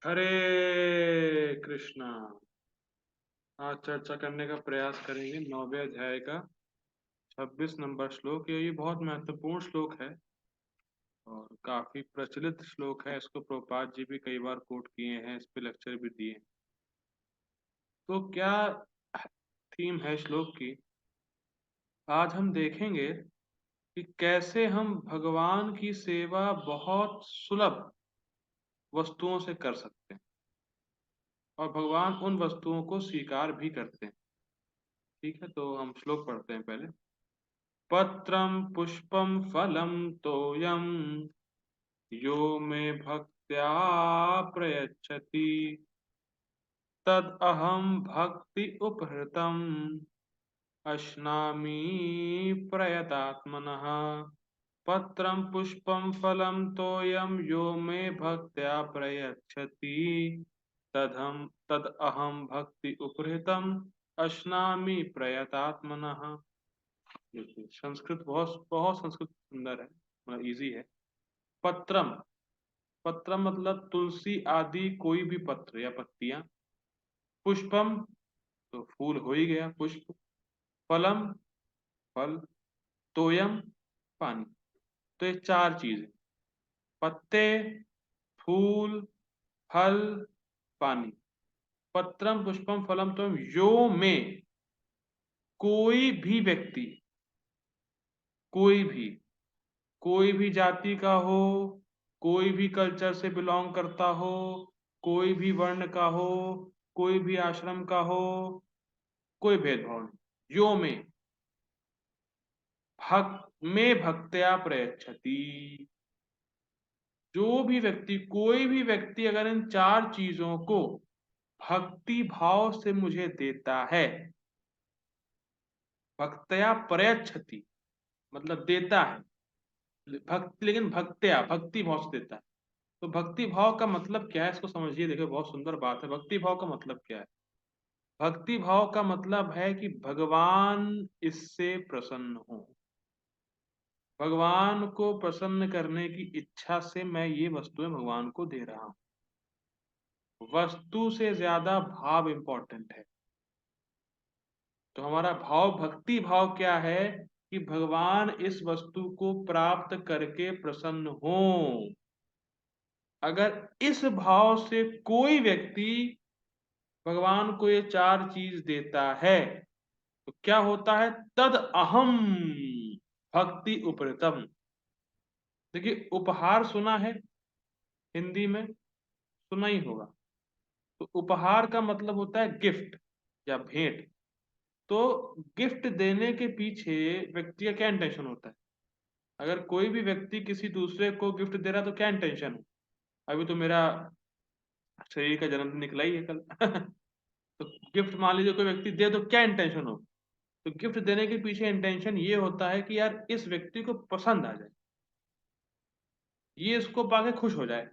हरे कृष्णा। आज चर्चा करने का प्रयास करेंगे 9वें अध्याय का 26 नंबर श्लोक। ये बहुत महत्वपूर्ण श्लोक है और काफी प्रचलित श्लोक है। इसको प्रभुपाद जी भी कई बार कोट किए हैं, इस पे लेक्चर भी दिए हैं। तो क्या थीम है श्लोक की? आज हम देखेंगे कि कैसे हम भगवान की सेवा बहुत सुलभ वस्तुओं से कर सकते हैं और भगवान उन वस्तुओं को स्वीकार भी करते हैं। ठीक है, तो हम श्लोक पढ़ते हैं पहले। पत्रं पुष्पं फलं तोयं यो मे भक्त्या प्रयच्छति तदहं भक्ति उपहृतम् अश्नामि प्रयतात्मनः। पत्रं पुष्पं फलं तोयं यो मे भक्त्या प्रयच्छति तदहं भक्ति उपहृतम् अश्नामि प्रयतात्मनः। देखिए, संस्कृत बहुत बहुत संस्कृत सुंदर है, मतलब इजी है। पत्रम, पत्रम मतलब तुलसी आदि कोई भी पत्र या पत्तियां। पुष्पम तो फूल हो ही गया, पुष्प। फलम फल। तोयम पानी। तो ये चार चीज है: पत्ते, फूल, फल, पानी। पत्रम पुष्पम फलम तोयम यो में, कोई भी व्यक्ति, कोई भी, कोई भी जाति का हो, कोई भी कल्चर से बिलोंग करता हो, कोई भी वर्ण का हो, कोई भी आश्रम का हो, कोई भेदभाव नहीं। यो में भक्त्या प्रयच्छति। जो भी व्यक्ति, कोई भी व्यक्ति अगर इन चार चीजों को भक्ति भाव से मुझे देता है, भक्त्या प्रयच्छति मतलब देता है, भक्ति, लेकिन भक्त्या भक्ति भाव से देता है। तो भक्ति भाव का मतलब क्या है, इसको समझिए। देखिए, बहुत सुंदर बात है। भक्ति भाव का मतलब क्या है? भक्ति भाव का मतलब है कि भगवान इससे प्रसन्न हो, भगवान को प्रसन्न करने की इच्छा से मैं ये वस्तुएं भगवान को दे रहा हूं। वस्तु से ज्यादा भाव इंपॉर्टेंट है। तो हमारा भाव, भक्ति भाव क्या है कि भगवान इस वस्तु को प्राप्त करके प्रसन्न हो। अगर इस भाव से कोई व्यक्ति भगवान को ये चार चीज देता है तो क्या होता है? तद अहम भक्ति उपरतम। देखिए, उपहार सुना है, हिंदी में सुना ही होगा। तो उपहार का मतलब होता है गिफ्ट या भेंट। तो गिफ्ट देने के पीछे व्यक्ति का क्या इंटेंशन होता है? अगर कोई भी व्यक्ति किसी दूसरे को गिफ्ट दे रहा है तो क्या इंटेंशन है? अभी तो मेरा शरीर का जन्मदिन निकला ही है कल तो गिफ्ट मान लीजिए कोई व्यक्ति दे तो क्या इंटेंशन हो? तो गिफ्ट देने के पीछे इंटेंशन ये होता है कि यार इस व्यक्ति को पसंद आ जाए, ये इसको पाके खुश हो जाए।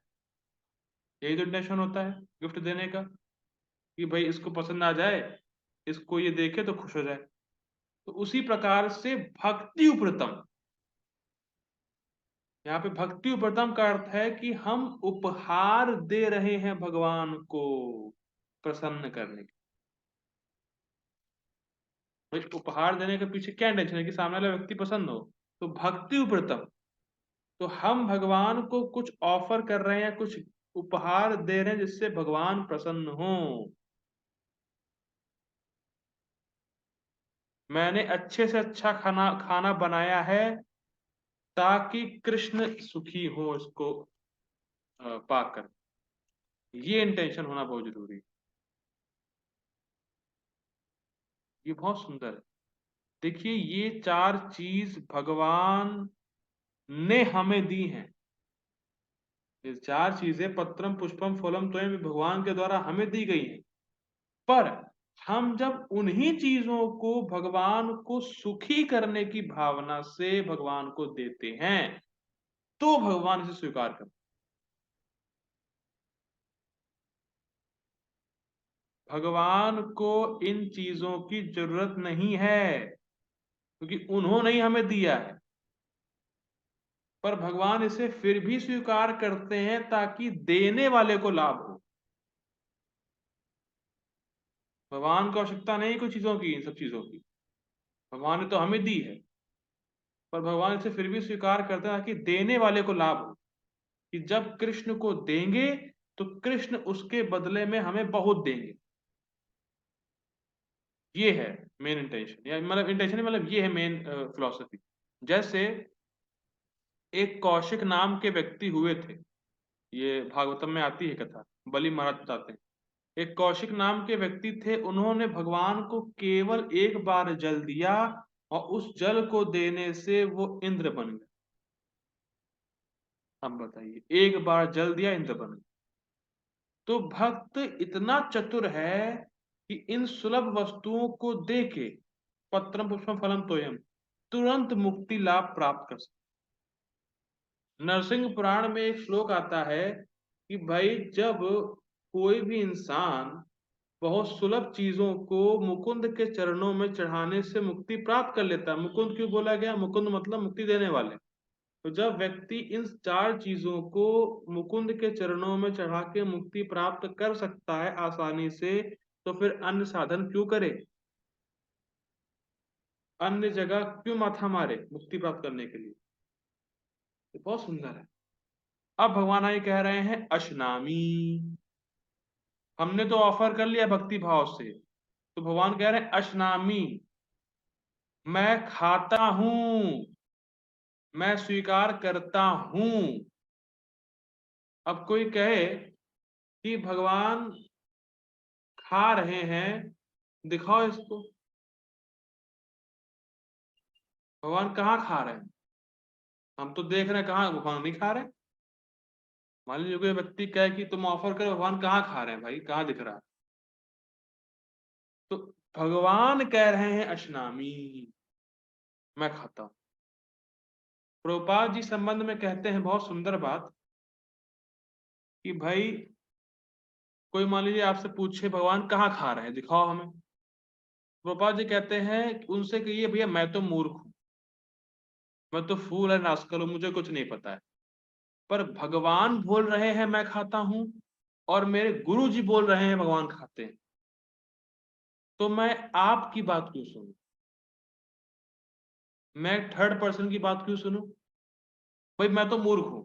यही तो इंटेंशन होता है गिफ्ट देने का, कि भाई इसको पसंद आ जाए, इसको ये देखे तो खुश हो जाए। तो उसी प्रकार से भक्ति उपरतम, यहाँ पे भक्ति उपरतम का अर्थ है कि हम उपहार दे रहे हैं भगवान को प्रसन्न करने के। भाई उपहार देने के पीछे क्या इंटेंशन है? कि सामने वाला व्यक्ति पसंद हो। तो भक्ति उपरतम, तो हम भगवान को कुछ ऑफर कर रहे हैं, कुछ उपहार दे रहे हैं जिससे भगवान प्रसन्न हो। मैंने अच्छे से अच्छा खाना खाना बनाया है ताकि कृष्ण सुखी हो इसको पाकर। ये इंटेंशन होना बहुत जरूरी है। ये बहुत सुंदर है। देखिए, ये चार चीज भगवान ने हमें दी हैं। ये चार चीजें, पत्रम पुष्पम फलम तोयम, ये भगवान के द्वारा हमें दी गई हैं। पर हम जब उन्हीं चीजों को भगवान को सुखी करने की भावना से भगवान को देते हैं तो भगवान इसे स्वीकार करते हैं। भगवान को इन चीजों की जरूरत नहीं है क्योंकि उन्होंने ही हमें दिया है, पर भगवान इसे फिर भी स्वीकार करते हैं ताकि देने वाले को लाभ हो। भगवान को आवश्यकता नहीं कोई चीजों की, इन सब चीजों की, भगवान ने तो हमें दी है, पर भगवान इसे फिर भी स्वीकार करते हैं कि देने वाले को लाभ हो, कि जब कृष्ण को देंगे तो कृष्ण उसके बदले में हमें बहुत देंगे। ये है मेन इंटेंशन, या मतलब इंटेंशन मतलब ये है मेन फिलॉसफी। जैसे एक कौशिक नाम के व्यक्ति हुए थे, ये भागवतम में आती है कथा, बलि महाराज बताते हैं। एक कौशिक नाम के व्यक्ति थे, उन्होंने भगवान को केवल एक बार जल दिया और उस जल को देने से वो इंद्र बन गए। अब बताइए, एक बार जल दिया इंद्र बन गए। तो भक्त इतना चतुर है कि इन सुलभ वस्तुओं को देके, पत्रम पुष्पम फलम तोयम, तुरंत मुक्ति लाभ प्राप्त कर सकते। नरसिंह पुराण में एक श्लोक आता है कि भाई जब कोई भी इंसान बहुत सुलभ चीजों को मुकुंद के चरणों में चढ़ाने से मुक्ति प्राप्त कर लेता है। मुकुंद क्यों बोला गया? मुकुंद मतलब मुक्ति देने वाले। तो जब व्यक्ति इन चार चीजों को मुकुंद के चरणों में चढ़ा के मुक्ति प्राप्त कर सकता है आसानी से, तो फिर अन्य साधन क्यों करे, अन्य जगह क्यों माथा मारे मुक्ति प्राप्त करने के लिए? ये बहुत सुंदर है। अब भगवान आगे कह रहे हैं अशनामी। हमने तो ऑफर कर लिया भक्ति भाव से, तो भगवान कह रहे हैं अशनामी, मैं खाता हूं, मैं स्वीकार करता हूं। अब कोई कहे कि भगवान खा रहे हैं, दिखाओ इसको, भगवान कहाँ खा रहे हैं? हम तो देख रहे हैं, कहाँ भगवान नहीं खा रहे। मान लीजिए कोई व्यक्ति कहे कि तुम ऑफर करो, भगवान कहाँ खा रहे हैं भाई, कहाँ दिख रहा है? तो भगवान कह रहे हैं अशनामी, मैं खाता हूं। प्रभुपाद जी संबंध में कहते हैं बहुत सुंदर बात कि भाई कोई मान लीजिए आपसे पूछे भगवान कहाँ खा रहे हैं, दिखाओ हमें। प्रभुपाद जी कहते हैं उनसे कहिए भैया मैं तो मूर्ख हूं, मैं तो फूल है नास्कल हूं, मुझे कुछ नहीं पता है। पर भगवान बोल रहे हैं मैं खाता हूं, और मेरे गुरु जी बोल रहे हैं भगवान खाते हैं, तो मैं आपकी बात क्यों सुनूं? मैं थर्ड पर्सन की बात क्यों सुनूं? भाई मैं तो मूर्ख हूं,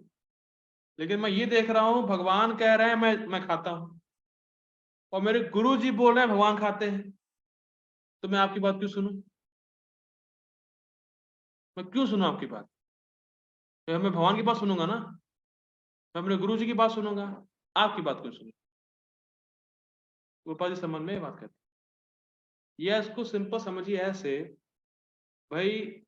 लेकिन मैं ये देख रहा हूं भगवान कह रहे हैं मैं खाता हूं, और मेरे गुरु जी बोल रहे हैं भगवान खाते हैं, तो मैं आपकी बात क्यों सुनूं? मैं क्यों सुनूं आपकी बात? तो मैं भगवान की बात सुनूंगा ना, मैं अपने गुरु जी की बात सुनूंगा, आपकी बात क्यों सुनूं? गोपाल जी संबंध में ये बात करते हैं। या इसको सिंपल समझिए ऐसे, भाई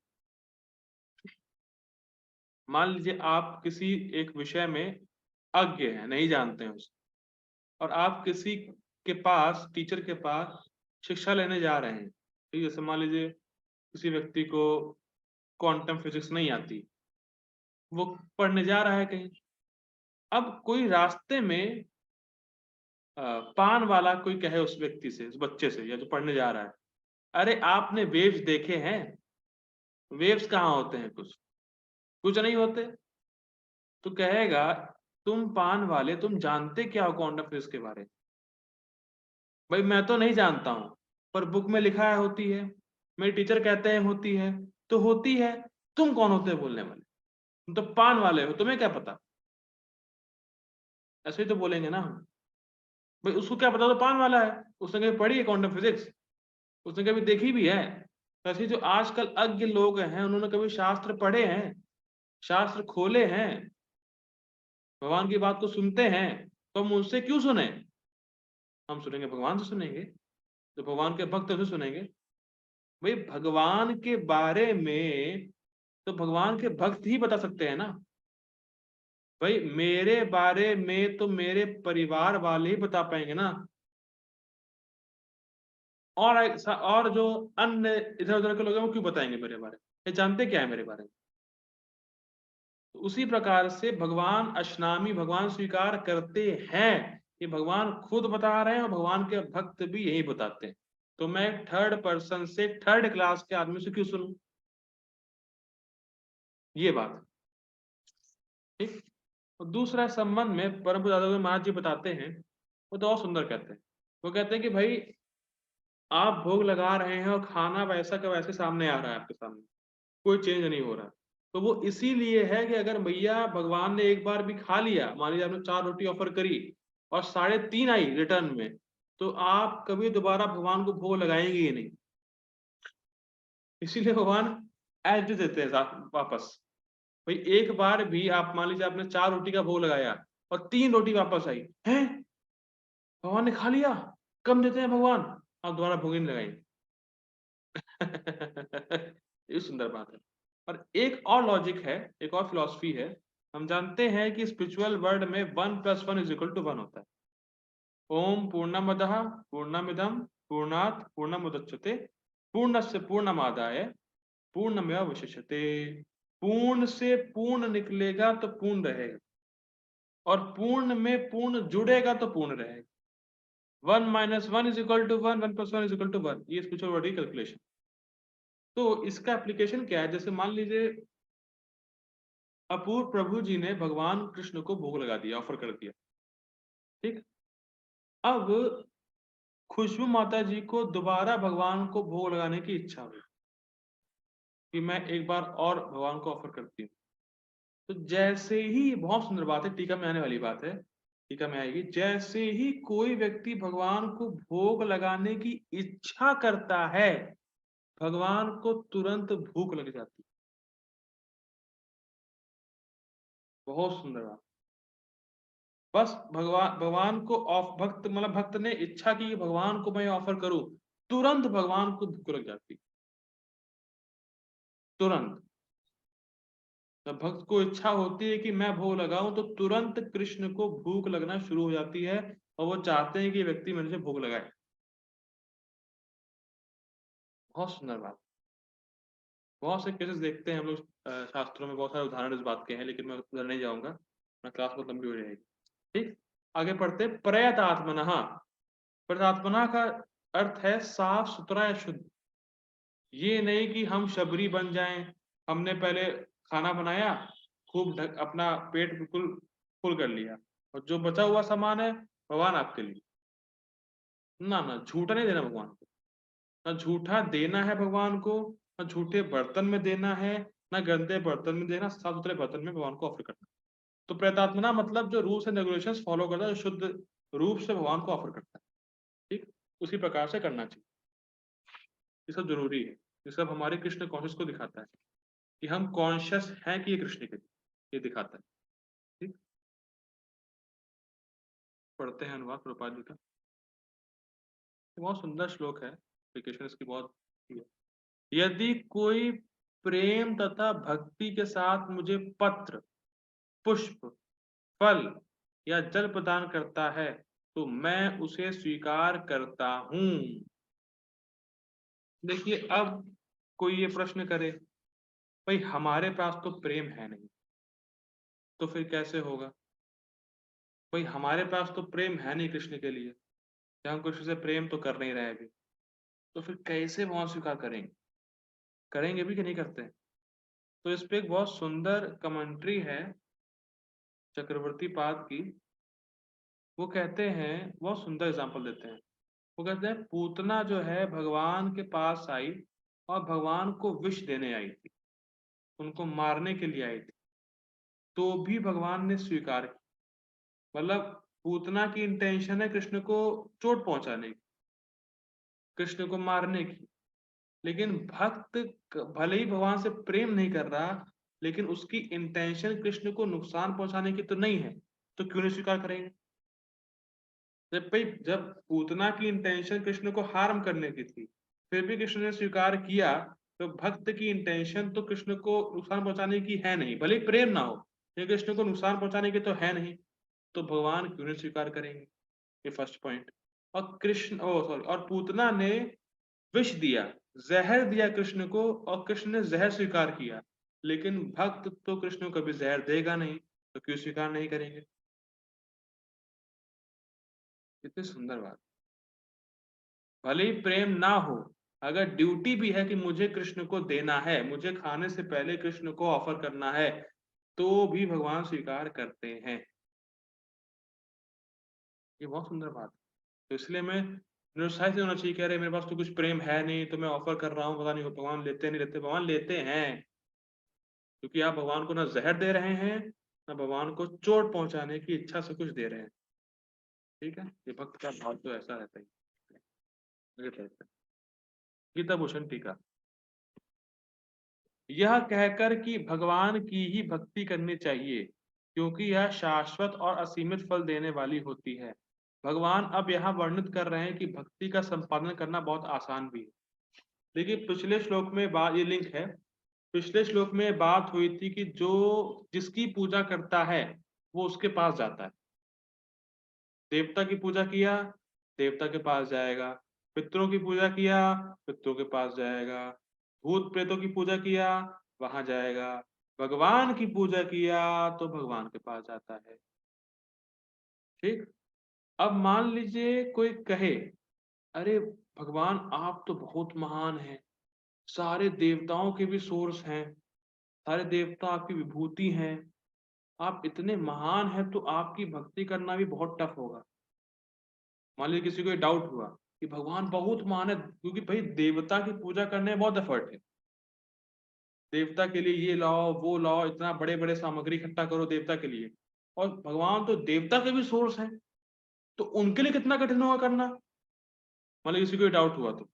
मान लीजिए आप किसी एक विषय में अज्ञ हैं, नहीं जानते हैं उसे, और आप किसी के पास, टीचर के पास शिक्षा लेने जा रहे हैं। ठीक है, जैसे मान लीजिए किसी व्यक्ति को क्वांटम फिजिक्स नहीं आती, वो पढ़ने जा रहा है कहीं। अब कोई रास्ते में पान वाला कोई कहे उस व्यक्ति से, उस बच्चे से, या जो पढ़ने जा रहा है, अरे आपने वेव्स देखे हैं? वेव्स कहाँ होते हैं? कुछ कुछ नहीं होते। तो कहेगा तुम पान वाले, तुम जानते क्या हो क्वांटम फिजिक्स के बारे में? भाई मैं तो नहीं जानता हूं, पर बुक में लिखा है होती है, मेरे टीचर कहते हैं होती है, तो होती है। तुम कौन होते हो बोलने वाले? तुम तो पान वाले हो, तुम्हें क्या पता? ऐसे ही तो बोलेंगे ना हम। भाई उसको क्या पता, तो पान वाला है, उसने कभी पढ़ी है क्वांटम फिजिक्स? उसने कभी देखी भी है? तो ऐसे जो आजकल अज्ञ लोग हैं, उन्होंने कभी शास्त्र पढ़े हैं, शास्त्र खोले हैं, भगवान की बात को सुनते हैं, तो हम उनसे क्यों सुने? हम सुनेंगे भगवान से सुनेंगे, जो भगवान के भक्त हैं उसे सुनेंगे। भाई भगवान के बारे में तो भगवान के भक्त ही बता सकते हैं ना। भाई मेरे बारे में तो मेरे परिवार वाले ही बता पाएंगे ना। और जो अन्य इधर उधर के लोग हैं वो क्यों बताएंगे मेरे बारे में? ये जानते क्या है मेरे बारे में? तो उसी प्रकार से भगवान अशनामी, भगवान स्वीकार करते हैं कि भगवान खुद बता रहे हैं, और भगवान के भक्त भी यही बताते हैं। तो मैं थर्ड पर्सन से, थर्ड क्लास के आदमी से क्यों सुनूं? ये बात, ठीक। और दूसरा संबंध में परम पूज्य दादा महाराज जी बताते हैं, वो तो और सुंदर कहते हैं। वो कहते हैं कि भाई आप भोग लगा रहे हैं और खाना वैसा का वैसे सामने आ रहा है आपके सामने, कोई चेंज नहीं हो रहा। तो वो इसीलिए है कि अगर भैया भगवान ने एक बार भी खा लिया, मान लीजिए आपने 4 रोटी ऑफर करी और 3.5 आई रिटर्न में, तो आप कभी दोबारा भगवान को भोग लगाएंगे ही नहीं। इसीलिए भगवान एज इट इज देते हैं वापस। भाई एक बार भी आप मान लीजिए आपने 4 रोटी का भोग लगाया और 3 रोटी वापस आई, हैं भगवान ने खा लिया, कम देते हैं भगवान, आप दोबारा भोग ही नहीं लगाएंगे। ये सुंदर बात है। और एक और लॉजिक है, एक और फिलॉसफी है। हम जानते हैं कि स्पिरिचुअल वर्ल्ड में 1 + 1 = 1 होता है। ओम पूर्णमदः पूर्णमिदं पूर्णात् पूर्णमुदच्यते पूर्णस्य पूर्णमादाय पूर्णमेवावशिष्यते। पूर्ण से पूर्ण निकलेगा तो पूर्ण रहेगा, और पूर्ण में पूर्ण जुड़ेगा तो पूर्ण रहेगा। 1 - 1 = 1, 1 + 1 = 1, ये स्पिरिचुअल वर्ल्ड की कैलकुलेशन। तो इसका एप्लीकेशन क्या है? जैसे मान लीजिए अपूर्व प्रभु जी ने भगवान कृष्ण को भोग लगा दिया, ऑफर कर दिया, ठीक। अब खुशबू माता जी को दोबारा भगवान को भोग लगाने की इच्छा हुई कि मैं एक बार और भगवान को ऑफर करती हूँ। तो जैसे ही, बहुत सुंदर बात है, टीका में आने वाली बात है, टीका में आएगी, जैसे ही कोई व्यक्ति भगवान को भोग लगाने की इच्छा करता है, भगवान को तुरंत भूख लग जाती है। बहुत सुंदर बात। बस भगवान भगवान को ऑफ भक्त मतलब भक्त ने इच्छा की कि भगवान को मैं ऑफर करूं, तुरंत भगवान को भूख लग जाती, तुरंत। जब भक्त को इच्छा होती है कि मैं भोग लगाऊं, तो तुरंत कृष्ण को भूख लगना शुरू हो जाती है, और वो चाहते हैं कि व्यक्ति मेरे से भोग लगाए। बहुत सुंदर बात। बहुत से केसेस देखते हैं हम लोग, शास्त्रों में बहुत सारे उदाहरण इस बात के हैं, लेकिन मैं उधर नहीं जाऊंगा, मैं क्लास बहुत लंबी हो जाएगी। ठीक, आगे पढ़ते। प्रयतात्मनः, प्रयतात्मना का अर्थ है साफ सुथरा या शुद्ध। ये नहीं कि हम शबरी बन जाएं, हमने पहले खाना बनाया, खूब अपना पेट बिल्कुल फुल कर लिया, और जो बचा हुआ सामान है भगवान आपके लिए। ना ना, झूठा नहीं देना भगवान को, ना झूठा देना है भगवान को, ना झूठे बर्तन में देना है, ना गंदे बर्तन में देना, साफ सुथरे बर्तन में भगवान को ऑफर करना। तो प्रेतात्मना मतलब जो रूल्स एंड रेगुलेशंस फॉलो करता है, जो शुद्ध रूप से भगवान को ऑफर करता है, ठीक, उसी प्रकार से करना चाहिए। ये सब जरूरी है, ये सब हमारे कृष्ण कॉन्शियस को दिखाता है कि हम कॉन्शियस हैं कि ये कृष्ण के लिए, ये दिखाता है। ठीक, पढ़ते हैं अनुवाद प्रभुपाद जी का। बहुत सुंदर श्लोक है, एप्लीकेशन इसकी बहुत है। यदि कोई प्रेम तथा भक्ति के साथ मुझे पत्र, पुष्प, फल या जल प्रदान करता है, तो मैं उसे स्वीकार करता हूं। देखिए, अब कोई ये प्रश्न करे, भाई हमारे पास तो प्रेम है नहीं, तो फिर कैसे होगा? भाई हमारे पास तो प्रेम है नहीं कृष्ण के लिए, या हम कृष्ण से प्रेम तो कर नहीं रहे अभी, तो फिर कैसे वहां स्वीकार करेंगे? करेंगे भी कि नहीं करते? तो इस पे एक बहुत सुंदर कमेंट्री है चक्रवर्ती पाद की। वो कहते हैं, बहुत सुंदर एग्जाम्पल देते हैं। वो कहते हैं पूतना जो है भगवान के पास आई और भगवान को विष देने आई थी, उनको मारने के लिए आई थी, तो भी भगवान ने स्वीकार किया। मतलब पूतना की इंटेंशन है कृष्ण को चोट पहुंचाने की, कृष्ण को मारने की, लेकिन भक्त भले ही भगवान से प्रेम नहीं कर रहा, लेकिन उसकी इंटेंशन कृष्ण को नुकसान पहुंचाने की तो नहीं है, तो क्यों नहीं स्वीकार करेंगे? जब भाई, जब पूतना की इंटेंशन कृष्ण को हार्म करने की थी, फिर भी कृष्ण ने स्वीकार किया, तो भक्त की इंटेंशन तो कृष्ण को नुकसान पहुंचाने की है नहीं, भले ही प्रेम ना हो, लेकिन कृष्ण को नुकसान पहुंचाने की तो है नहीं, तो भगवान क्यों नहीं स्वीकार करेंगे? ये फर्स्ट पॉइंट। और कृष्ण, ओ सॉरी, और पूतना ने विष दिया, जहर दिया कृष्ण को, और कृष्ण ने जहर स्वीकार किया, लेकिन भक्त तो कृष्ण को कभी जहर देगा नहीं, तो क्यों स्वीकार नहीं करेंगे? कितनी सुंदर बात। भले ही प्रेम ना हो, अगर ड्यूटी भी है कि मुझे कृष्ण को देना है, मुझे खाने से पहले कृष्ण को ऑफर करना है, तो भी भगवान स्वीकार करते हैं। ये बहुत सुंदर बात है। तो इसलिए मैं निरुत्साहित नहीं होना चाहिए, कह रहे मेरे पास तो कुछ प्रेम है नहीं तो मैं ऑफर कर रहा हूँ, पता नहीं भगवान लेते नहीं लेते। भगवान लेते हैं, क्योंकि आप भगवान को ना जहर दे रहे हैं, ना भगवान को चोट पहुंचाने की इच्छा से कुछ दे रहे हैं। ठीक है, ये भक्त का भाव तो ऐसा रहता है। ये रहता है। गीता भूषण टीका। यह कहकर कि भगवान की ही भक्ति करनी चाहिए, क्योंकि यह शाश्वत और असीमित फल देने वाली होती है। भगवान अब यहाँ वर्णित कर रहे हैं कि भक्ति का संपादन करना बहुत आसान भी है। देखिए पिछले श्लोक में बात, ये लिंक है, पिछले श्लोक में बात हुई थी कि जो जिसकी पूजा करता है वो उसके पास जाता है। देवता की पूजा किया, देवता के पास जाएगा। पितरों की पूजा किया, पितरों के पास जाएगा। भूत प्रेतों की पूजा किया, वहां जाएगा। भगवान की पूजा किया तो भगवान के पास जाता है। ठीक। अब मान लीजिए कोई कहे, अरे भगवान आप तो बहुत महान हैं, सारे देवताओं के भी सोर्स हैं, सारे देवता आपकी विभूति हैं, आप इतने महान हैं तो आपकी भक्ति करना भी बहुत टफ होगा। मान लीजिए किसी को ये डाउट हुआ कि भगवान बहुत महान है, क्योंकि भाई देवता की पूजा करने में बहुत एफर्ट है। देवता के लिए ये लाओ वो लाओ, इतना बड़े बड़े सामग्री इकट्ठा करो देवता के लिए, और भगवान तो देवता के भी सोर्स हैं, तो उनके लिए कितना कठिन होगा करना। मान लीजिए किसी को डाउट हुआ तो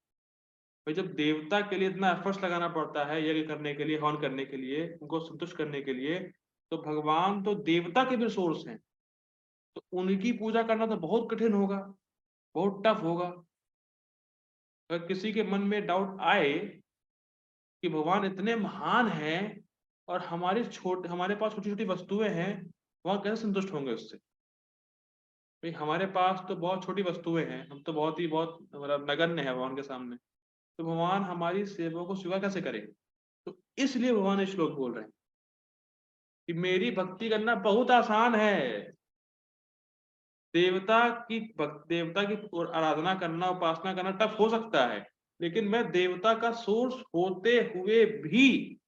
भाई जब देवता के लिए इतना एफर्ट्स लगाना पड़ता है यज्ञ करने के लिए, हवन करने के लिए, उनको संतुष्ट करने के लिए, तो भगवान तो देवता के भी सोर्स हैं, तो उनकी पूजा करना तो बहुत कठिन होगा, बहुत टफ होगा। अगर किसी के मन में डाउट आए कि भगवान इतने महान हैं और हमारे पास छोटी छोटी वस्तुएं हैं, भगवान कैसे संतुष्ट होंगे उससे। भाई हमारे पास तो बहुत छोटी वस्तुएं हैं, हम तो बहुत मतलब नगण्य है भगवान के सामने, तो भगवान हमारी सेवा को स्वीकार कैसे करेंगे। तो इसलिए भगवान ये श्लोक बोल रहे हैं कि मेरी भक्ति करना बहुत आसान है। देवता की आराधना करना, उपासना करना टफ हो सकता है, लेकिन मैं देवता का सोर्स होते हुए भी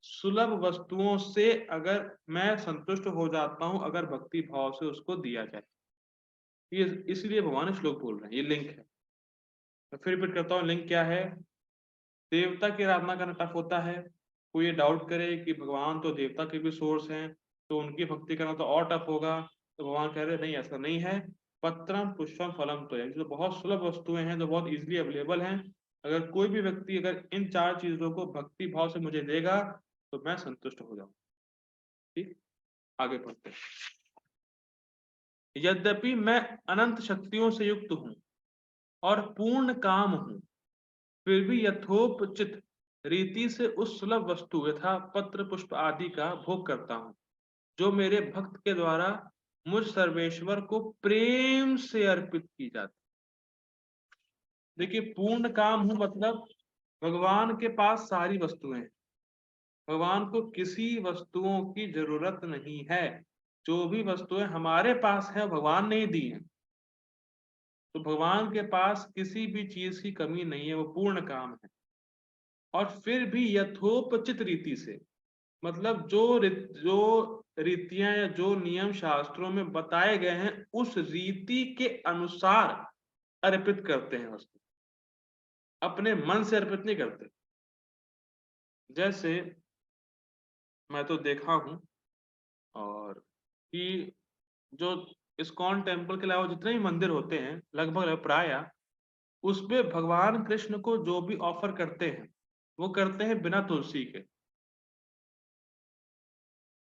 सुलभ वस्तुओं से अगर मैं संतुष्ट हो जाता हूं, अगर भक्ति भाव से उसको दिया जाए, ये इसलिए भगवान श्लोक बोल रहे हैं। ये लिंक है, मैं फिर रिपीट करता हूँ, लिंक क्या है। देवता की आराधना करना टफ होता है, कोई ये डाउट करे कि भगवान तो देवता के भी सोर्स हैं तो उनकी भक्ति करना तो और टफ होगा, तो भगवान कह रहे नहीं ऐसा नहीं है। पत्रम पुष्पम फलम तो है, जो बहुत सुलभ वस्तुएं हैं, जो बहुत इजीली अवेलेबल हैं, अगर कोई भी व्यक्ति अगर इन चार चीजों को भक्ति भाव से मुझे देगा तो मैं संतुष्ट हो जाऊँ। ठीक, आगे पढ़ते हैं। यद्यपि मैं अनंत शक्तियों से युक्त हूं और पूर्ण काम हूं, फिर भी यथोपचित रीति से उस सुलभ वस्तु यथा पत्र पुष्प आदि का भोग करता हूँ, जो मेरे भक्त के द्वारा मुझ सर्वेश्वर को प्रेम से अर्पित की जाती। देखिए पूर्ण काम हूं मतलब भगवान के पास सारी वस्तुएं हैं, भगवान को किसी वस्तुओं की जरूरत नहीं है। जो भी वस्तुएं हमारे पास है भगवान ने ही दी है, तो भगवान के पास किसी भी चीज की कमी नहीं है, वो पूर्ण काम है। और फिर भी यथोपचित रीति से, मतलब जो रीतियां या जो नियम शास्त्रों में बताए गए हैं उस रीति के अनुसार अर्पित करते हैं वस्तु, अपने मन से अर्पित नहीं करते। जैसे मैं तो देखा हूं, और कि जो इस्कॉन टेम्पल के अलावा जितने भी मंदिर होते हैं लगभग प्राय, उसपे भगवान कृष्ण को जो भी ऑफर करते हैं वो करते हैं बिना तुलसी के।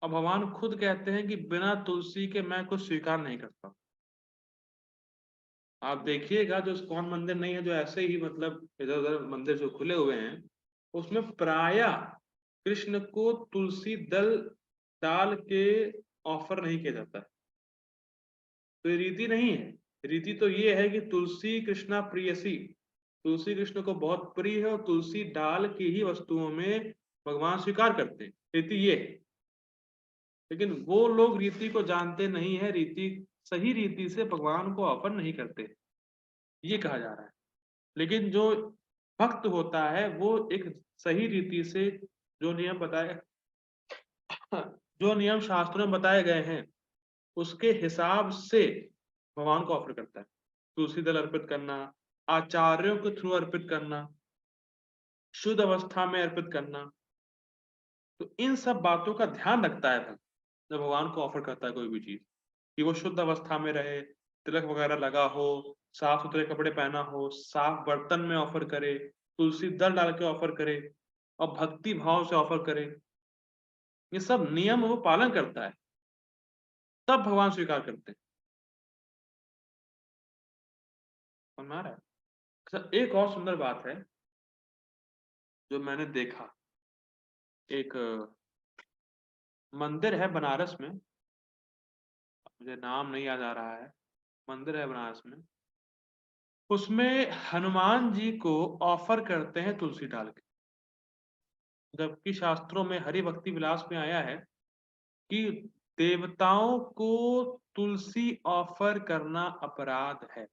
और भगवान खुद कहते हैं कि बिना तुलसी के मैं कुछ स्वीकार नहीं करता। आप देखिएगा जो इस्कॉन मंदिर नहीं है, जो ऐसे ही मतलब इधर उधर मंदिर जो खुले हुए हैं, उसमें प्राय कृष्ण को तुलसी दल डाल के ऑफर नहीं किया जाता है। तो ये रीति नहीं है। रीति तो ये है कि तुलसी कृष्णा प्रियसी, तुलसी कृष्ण को बहुत प्रिय है और तुलसी डाल की ही वस्तुओं में भगवान स्वीकार करते हैं, रीति ये है। लेकिन वो लोग रीति को जानते नहीं है, रीति सही रीति से भगवान को ऑफर नहीं करते, ये कहा जा रहा है। लेकिन जो भक्त होता है वो एक सही रीति से, जो नियम बताए जो नियम शास्त्रों में बताए गए हैं उसके हिसाब से भगवान को ऑफर करता है। तुलसी दल अर्पित करना, आचार्यों के थ्रू अर्पित करना, शुद्ध अवस्था में अर्पित करना। तो इन सब बातों का ध्यान रखता है भक्त जब भगवान को ऑफर करता है कोई भी चीज, कि वो शुद्ध अवस्था में रहे, तिलक वगैरह लगा हो, साफ सुथरे कपड़े पहना हो, साफ बर्तन में ऑफर करे, तुलसी दल डाल के ऑफर करे और भक्ति भाव से ऑफर करे। ये सब नियम वो पालन करता है, तब भगवान स्वीकार करते हैं। समझ में आ रहा है? अच्छा, एक और सुंदर बात है जो मैंने देखा। एक मंदिर है बनारस में, मुझे नाम नहीं याद आ रहा है, मंदिर है बनारस में, उसमें हनुमान जी को ऑफर करते हैं तुलसी डाल के, जबकि शास्त्रों में हरि भक्ति विलास में आया है कि देवताओं को तुलसी ऑफर करना अपराध है।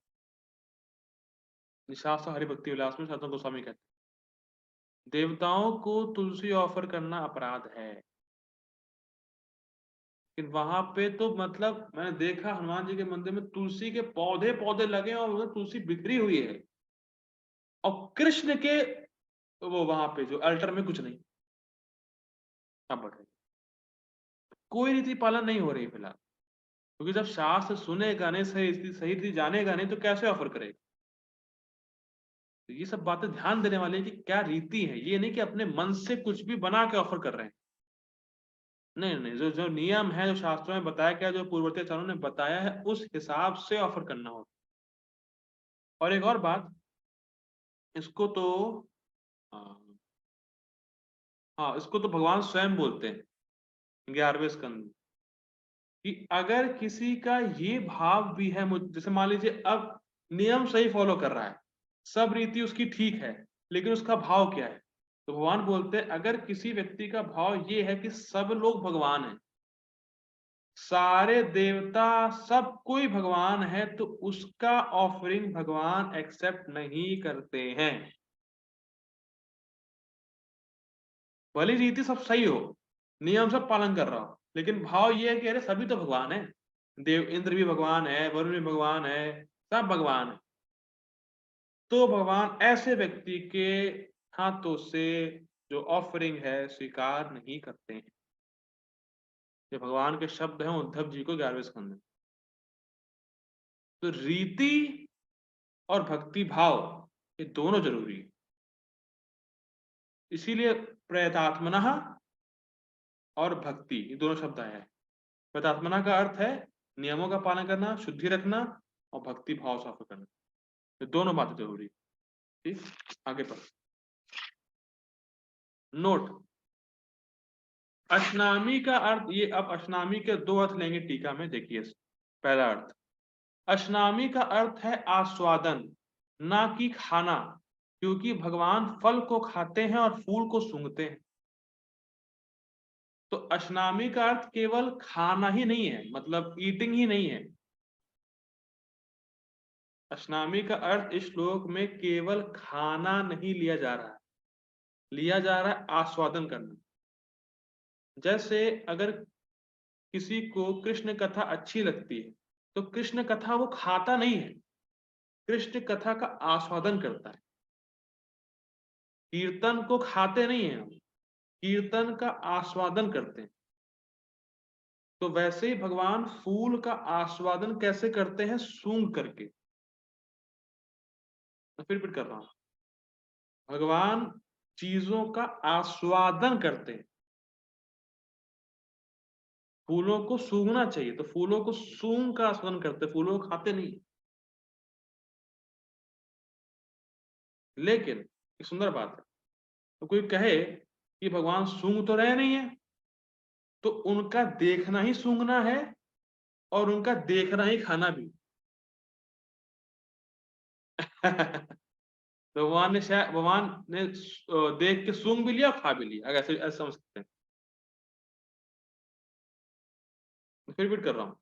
शास्त्र हरि भक्ति विलास में सनातन गोस्वामी कहते हैं देवताओं को तुलसी ऑफर करना अपराध है। लेकिन वहां पे तो मतलब मैंने देखा हनुमान जी के मंदिर में तुलसी के पौधे पौधे लगे और उधर तुलसी बिखरी हुई है, और कृष्ण के वो वहां पे जो अल्टर में कुछ नहीं। अब बढ़ रही, कोई रीति पालन नहीं हो रही फिलहाल, क्योंकि जब शास्त्र सुनेगा नहीं, सही रीति जानेगा नहीं, तो कैसे ऑफर करेगा? तो ये सब बातें ध्यान देने वाली है कि क्या रीति है, ये नहीं कि अपने मन से कुछ भी बना के ऑफर कर रहे हैं। नहीं नहीं, जो जो नियम है, जो शास्त्रों में बताया गया, जो पूर्ववर्ती आचार्यों ने बताया है, उस हिसाब से ऑफर करना होगा। और एक और बात, इसको तो हाँ, हाँ, इसको तो भगवान स्वयं बोलते हैं 11वें स्कंद में, कि अगर किसी का ये भाव भी है, मुझ जैसे मान लीजिए अब नियम सही फॉलो कर रहा है, सब रीति उसकी ठीक है, लेकिन उसका भाव क्या है? तो भगवान बोलते हैं अगर किसी व्यक्ति का भाव ये है कि सब लोग भगवान हैं, सारे देवता, सब कोई भगवान है, तो उसका ऑफरिंग भगवान एक्सेप्ट नहीं करते हैं। भली रीति सब सही हो, नियम सब पालन कर रहा हो, लेकिन भाव ये है कि अरे सभी तो भगवान है, देव इंद्र भी भगवान है, वरुण भी भगवान है, सब भगवान है, तो भगवान ऐसे व्यक्ति के हाथों से जो ऑफरिंग है स्वीकार नहीं करते हैं। ये भगवान के शब्द हैं उद्धव जी को 11वें स्कंद में। तो रीति और भक्ति भाव ये दोनों जरूरी है, इसीलिए प्रयतात्मनः और भक्ति ये दोनों शब्द आए हैं। प्रयतात्मनः का अर्थ है नियमों का पालन करना, शुद्धि रखना, और भक्ति भाव से ऑफर करना, ये दोनों बातें जरूरी। ठीक, आगे पर नोट, अशनामी का अर्थ ये, अब अशनामी के दो अर्थ लेंगे टीका में, देखिए। पहला अर्थ, अशनामी का अर्थ है आस्वादन, ना कि खाना, क्योंकि भगवान फल को खाते हैं और फूल को सूंघते हैं। तो अशनामी का अर्थ केवल खाना ही नहीं है, मतलब ईटिंग ही नहीं है। अशनामी का अर्थ इस श्लोक में केवल खाना नहीं लिया जा रहा है, लिया जा रहा है आस्वादन करना। जैसे अगर किसी को कृष्ण कथा अच्छी लगती है, तो कृष्ण कथा वो खाता नहीं है, कृष्ण कथा का आस्वादन करता है। कीर्तन को खाते नहीं है हम, कीर्तन का आस्वादन करते हैं। तो वैसे ही भगवान फूल का आस्वादन कैसे करते हैं? सूंघ करके। मैं फिर रिपीट कर रहा हूं, भगवान चीजों का आस्वादन करते हैं। फूलों को सूंघना चाहिए, तो फूलों को सूंघ का आस्वादन करते हैं, फूलों को खाते नहीं। लेकिन एक सुंदर बात है, तो कोई कहे कि भगवान सूंघ तो रहे नहीं है, तो उनका देखना ही सूंघना है और उनका देखना ही खाना भी। तो भगवान ने शायद, भगवान ने देख के सूंघ भी लिया और खा भी लिया, अगर ऐसे ऐसे समझ सकते हैं। फिर रिपीट कर रहा हूं,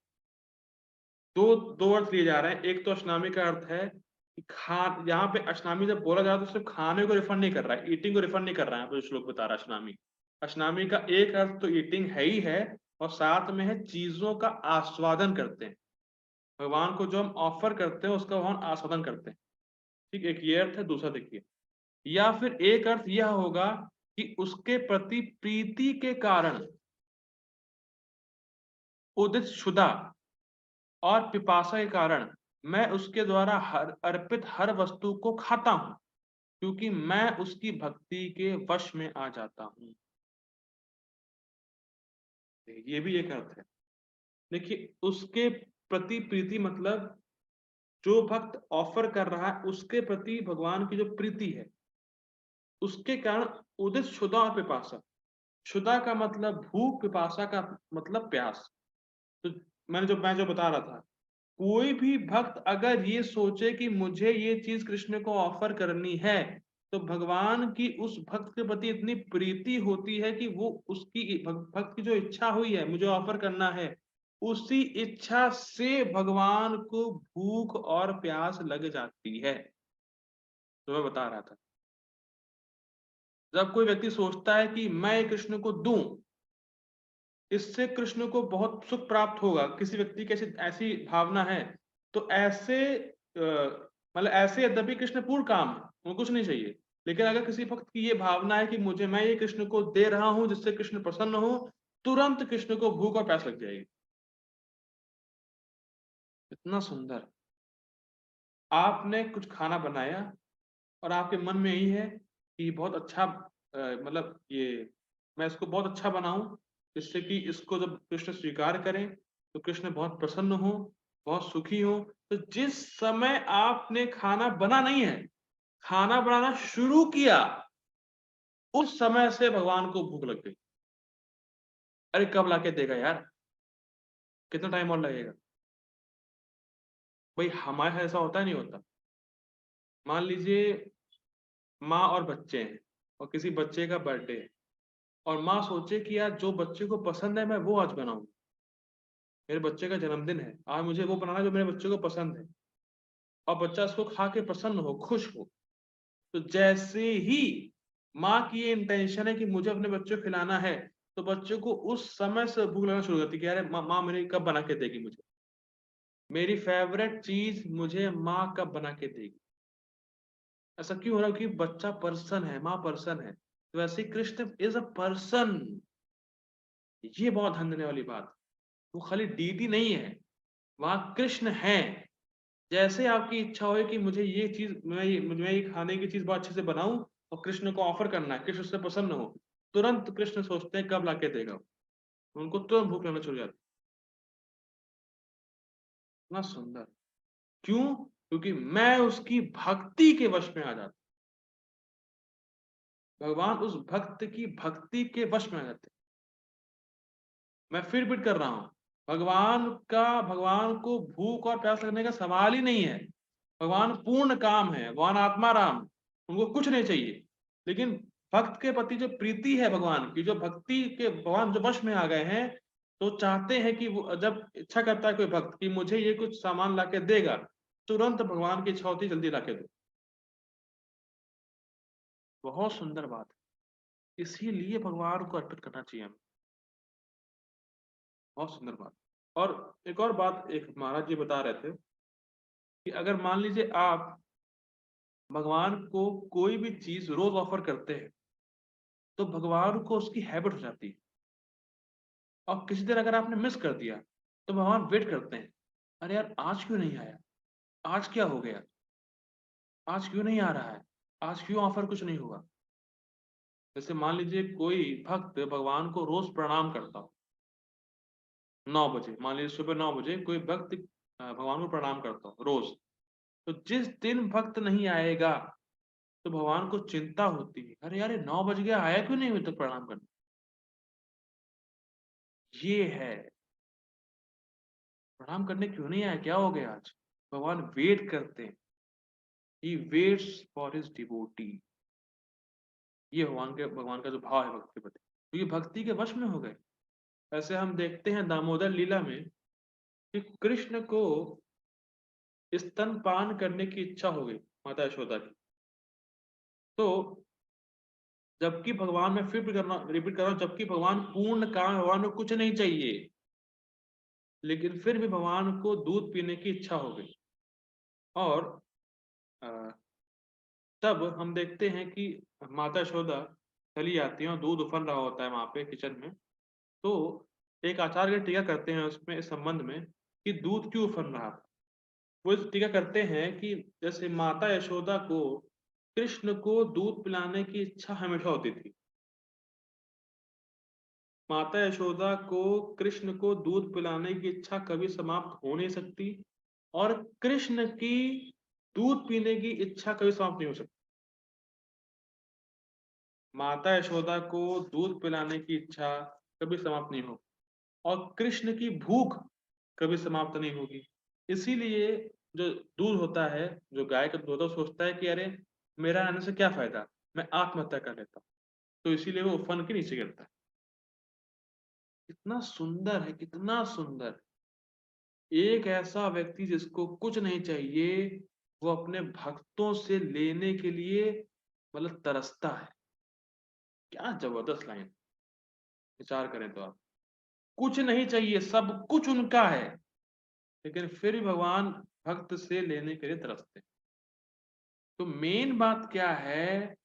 दो दो अर्थ लिए जा रहे हैं। एक तो अशनामी का अर्थ है कि खा, यहाँ पे अशनामी जब बोला जा रहा है तो सिर्फ खाने को रेफर नहीं कर रहा है, ईटिंग को रेफर नहीं कर रहा है, तो श्लोक बता रहा है अशनामी। अशनामी का एक अर्थ तो ईटिंग है ही है, और साथ में है चीजों का आस्वादन करते हैं। भगवान को जो हम ऑफर करते हैं उसका भगवान आस्वादन करते हैं। ठीक, एक ये अर्थ है, दूसरा देखिए, या फिर एक अर्थ यह होगा कि उसके प्रति प्रीति के कारण उदित शुदा और पिपासा के कारण मैं उसके द्वारा अर्पित हर वस्तु को खाता हूं, क्योंकि मैं उसकी भक्ति के वश में आ जाता हूं। ये भी एक अर्थ है। देखिए, उसके प्रति प्रीति मतलब जो भक्त ऑफर कर रहा है उसके प्रति भगवान की जो प्रीति है, उसके कारण उदित क्षुधा और पिपासा। क्षुधा का मतलब भूख, पिपासा का मतलब प्यास। तो मैं जो बता रहा था, कोई भी भक्त अगर ये सोचे कि मुझे ये चीज कृष्ण को ऑफर करनी है, तो भगवान की उस भक्त के प्रति इतनी प्रीति होती है कि वो उसकी भक्त की जो इच्छा हुई है मुझे ऑफर करना है, उसी इच्छा से भगवान को भूख और प्यास लग जाती है। तो मैं बता रहा था, जब कोई व्यक्ति सोचता है कि मैं कृष्ण को दूं, इससे कृष्ण को बहुत सुख प्राप्त होगा, किसी व्यक्ति की ऐसी ऐसी भावना है, तो ऐसे मतलब ऐसे यद्यपि कृष्ण पूर्ण काम है, उनको कुछ नहीं चाहिए, लेकिन अगर किसी भक्त की ये भावना है कि मुझे मैं ये कृष्ण को दे रहा हूं जिससे कृष्ण प्रसन्न हो, तुरंत कृष्ण को भूख और प्यास लग जाएगी। इतना सुंदर। आपने कुछ खाना बनाया और आपके मन में यही है कि बहुत अच्छा, मतलब ये मैं इसको बहुत अच्छा बनाऊं, जिससे कि इसको जब कृष्ण स्वीकार करें तो कृष्ण बहुत प्रसन्न हो, बहुत सुखी हो। तो जिस समय आपने खाना बना नहीं है, खाना बनाना शुरू किया, उस समय से भगवान को भूख लग गई। अरे कब लाके देगा यार, कितना टाइम और लगेगा। भाई हमारे साथ ऐसा होता नहीं होता। मान लीजिए माँ और बच्चे हैं, और किसी बच्चे का बर्थडे है, और माँ सोचे कि यार जो बच्चे को पसंद है मैं वो आज बनाऊं, मेरे बच्चे का जन्मदिन है, आज मुझे वो बनाना जो मेरे बच्चे को पसंद है, और बच्चा उसको खा के प्रसन्न हो, खुश हो। तो जैसे ही माँ की ये इंटेंशन है कि मुझे अपने बच्चे को खिलाना है, तो बच्चे को उस समय से भूख लगना शुरू हो जाती है कि अरे माँ मेरी कब बना के देगी मुझे, मेरी फेवरेट चीज मुझे माँ कब बना के देगी। ऐसा क्यों हो रहा है? कि बच्चा पर्सन है, माँ पर्सन है। तो वैसे ही कृष्ण इज अ पर्सन। ये बहुत ध्यान देने वाली बात, वो खाली डीटी नहीं है, वहां कृष्ण है। जैसे आपकी इच्छा हो कि मुझे ये चीज मैं ये खाने की चीज बहुत अच्छे से बनाऊं और कृष्ण को ऑफर करना है, कृष्ण उससे प्रसन्न हो, तुरंत कृष्ण सोचते हैं कब लाके देगा। उनको तुरंत भूख लगना शुरू हो जाती है। इतना सुंदर। क्यों? क्योंकि मैं उसकी भक्ति के वश में आ जाता हूं। भगवान उस भक्त की भक्ति के वश में आ जाते हैं। मैं फिर रिपीट कर रहा हूं, भगवान को भूख और प्यास लगने का सवाल ही नहीं है। भगवान पूर्ण काम है, भगवान आत्मा राम, उनको कुछ नहीं चाहिए। लेकिन भक्त के प्रति जो प्रीति है भगवान की, जो भक्ति के भगवान जो वश में आ गए हैं, तो चाहते हैं कि वो जब इच्छा करता है कोई भक्त कि मुझे ये कुछ सामान लाके देगा, तुरंत भगवान की इच्छा होती है जल्दी लाके दो। बहुत सुंदर बात है, इसीलिए भगवान को अर्पित करना चाहिए हमें। बहुत सुंदर बात। और एक और बात, एक महाराज जी बता रहे थे कि अगर मान लीजिए आप भगवान को कोई भी चीज रोज ऑफर करते हैं, तो भगवान को उसकी हैबिट हो जाती है। और किसी दिन अगर आपने मिस कर दिया, तो भगवान वेट करते हैं, अरे यार आज क्यों नहीं आया, आज क्या हो गया, आज क्यों नहीं आ रहा है, आज क्यों ऑफर कुछ नहीं हुआ। जैसे मान लीजिए कोई भक्त भगवान को रोज प्रणाम करता हो, 9 बजे, मान लीजिए सुबह 9 बजे कोई भक्त भगवान को प्रणाम करता हो रोज, तो जिस दिन भक्त नहीं आएगा, तो भगवान को चिंता होती है, अरे यार ये 9 बज गया, आया क्यों नहीं अभी तक प्रणाम करने। ये है, प्रणाम करने क्यों नहीं आया, क्या हो गया आज। भगवान वेट करते हैं, he waits for his devotee. ये भगवान का जो भाव है भक्ति के प्रति, क्योंकि भक्ति के वश में हो गए। ऐसे हम देखते हैं दामोदर लीला में कि कृष्ण को स्तनपान करने की इच्छा हो गई माता यशोदा की। तो जबकि भगवान, में फिर रिपीट कर रहा हूं, जबकि भगवान पूर्ण काम, भगवान को कुछ नहीं चाहिए, लेकिन फिर भी भगवान को दूध पीने की इच्छा हो गई। और तब हम देखते हैं कि माता यशोदा चली आती है और दूध उफन रहा होता है वहां पे किचन में। तो एक आचार्य टीका करते हैं उसमें इस संबंध में कि दूध क्यों उफन रहा था। वो इस टीका करते हैं कि जैसे माता यशोदा को कृष्ण को दूध पिलाने की इच्छा हमेशा होती थी। माता यशोदा को कृष्ण को दूध पिलाने की इच्छा कभी समाप्त हो नहीं सकती, और कृष्ण की दूध पीने की इच्छा कभी समाप्त नहीं हो सकती। माता यशोदा को दूध पिलाने की इच्छा कभी समाप्त नहीं होगी, और कृष्ण की भूख कभी समाप्त नहीं होगी। इसीलिए जो दूध होता है, जो गाय का दूध होता है, वो सोचता है कि अरे मेरा आने से क्या फायदा, मैं आत्महत्या कर लेता हूँ। तो इसीलिए वो फन के नीचे गिरता है। कितना सुंदर है, कितना सुंदर। एक ऐसा व्यक्ति जिसको कुछ नहीं चाहिए, वो अपने भक्तों से लेने के लिए मतलब तरसता है। क्या जबरदस्त लाइन। विचार करें तो आप, कुछ नहीं चाहिए, सब कुछ उनका है, लेकिन फिर भी भगवान भक्त से लेने के लिए तरसते हैं। तो मेन बात क्या है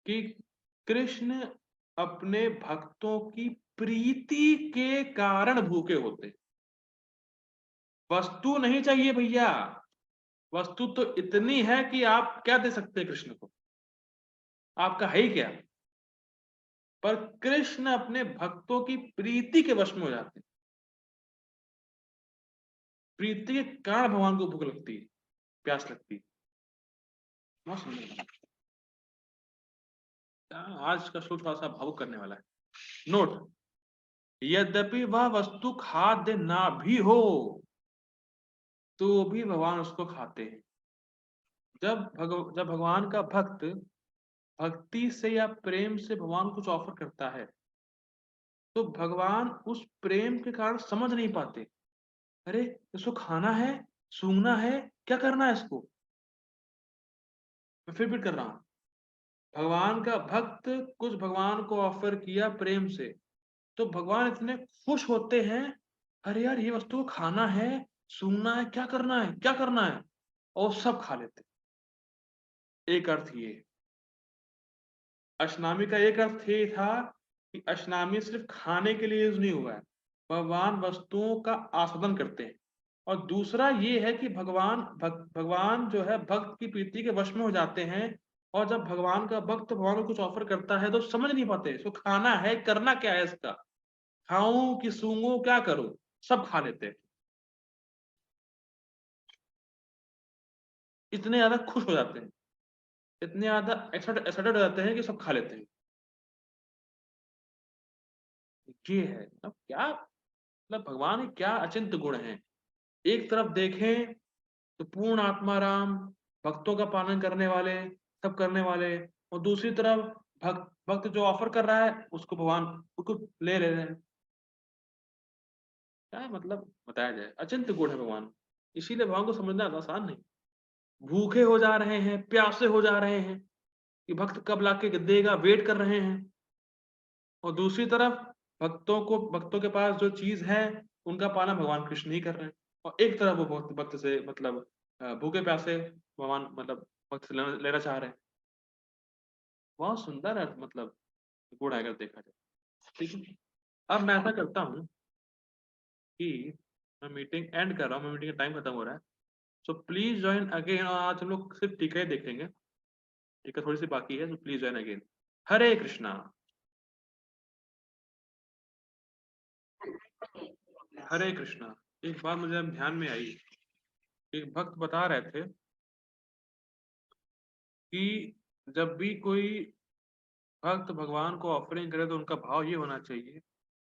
कि कृष्ण अपने भक्तों की प्रीति के कारण भूखे होते हैं। वस्तु नहीं चाहिए भैया, वस्तु तो इतनी है कि आप क्या दे सकते हैं कृष्ण को, आपका है ही क्या। पर कृष्ण अपने भक्तों की प्रीति के वश में हो जाते हैं। प्रीति के कारण भगवान को भूख लगती है, प्यास लगती है। बहुत सुंदर। आज का श्लोक थोड़ा सा भावुक करने वाला है। नोट, यद्यपि वह वस्तु खाद्य ना भी हो तो भी भगवान उसको खाते हैं। जब भगवान का भक्त भक्ति से या प्रेम से भगवान कुछ ऑफर करता है, तो भगवान उस प्रेम के कारण समझ नहीं पाते, अरे इसको खाना है, सूंघना है, क्या करना है इसको। मैं फिर रिपीट कर रहा हूं, भगवान का भक्त कुछ भगवान को ऑफर किया प्रेम से, तो भगवान इतने खुश होते हैं, अरे यार ये वस्तु को खाना है, सूंघना है, क्या करना है, क्या करना है, और सब खा लेते। एक अर्थ ये, अशनामी का एक अर्थ ये था कि अशनामी सिर्फ खाने के लिए यूज नहीं हुआ है, भगवान वस्तुओं का आस्वादन करते हैं। और दूसरा ये है कि भगवान जो है भक्त की प्रीति के वश में हो जाते हैं। और जब भगवान का भक्त भगवान को कुछ ऑफर करता है तो समझ नहीं पाते इसको खाना है, करना क्या है इसका, खाऊं कि सूंघूं, क्या करूं, सब खा लेते हैं। इतने ज्यादा खुश हो जाते हैं, इतने ज्यादा एक्साइटेड हो जाते हैं कि सब खा लेते हैं। ये है अब क्या, मतलब भगवान के क्या अचिंत्य गुण हैं। एक तरफ देखें तो पूर्ण आत्मा राम, भक्तों का पालन करने वाले, सब करने वाले, और दूसरी तरफ भक्त जो ऑफर कर रहा है उसको भगवान उसको ले रहे हैं। क्या मतलब बताया जाए, अचिंत्य गुण है भगवान। इसीलिए भगवान को समझना आसान नहीं। भूखे हो जा रहे हैं, प्यासे हो जा रहे हैं कि भक्त कब लाके देगा, वेट कर रहे हैं। और दूसरी तरफ भक्तों के पास जो चीज है उनका पालन भगवान कृष्ण ही कर रहे हैं। और एक तरफ वो भक्त से मतलब भूखे प्यासे भगवान मतलब भक्त से लेना चाह रहे हैं। बहुत सुंदर है मतलब गुण है अगर देखा जाए। ठीक है, अब मैं ऐसा करता हूँ कि मैं मीटिंग एंड कर रहा हूँ, मीटिंग का टाइम खत्म हो रहा है। So please join again. आज हम लोग सिर्फ टीका ही देखेंगे, टीका थोड़ी सी बाकी है, तो प्लीज ज्वाइन अगेन। हरे कृष्णा। हरे कृष्णा। एक बात मुझे अब ध्यान में आई, एक भक्त बता रहे थे कि जब भी कोई भक्त भगवान को ऑफरिंग करे तो उनका भाव ये होना चाहिए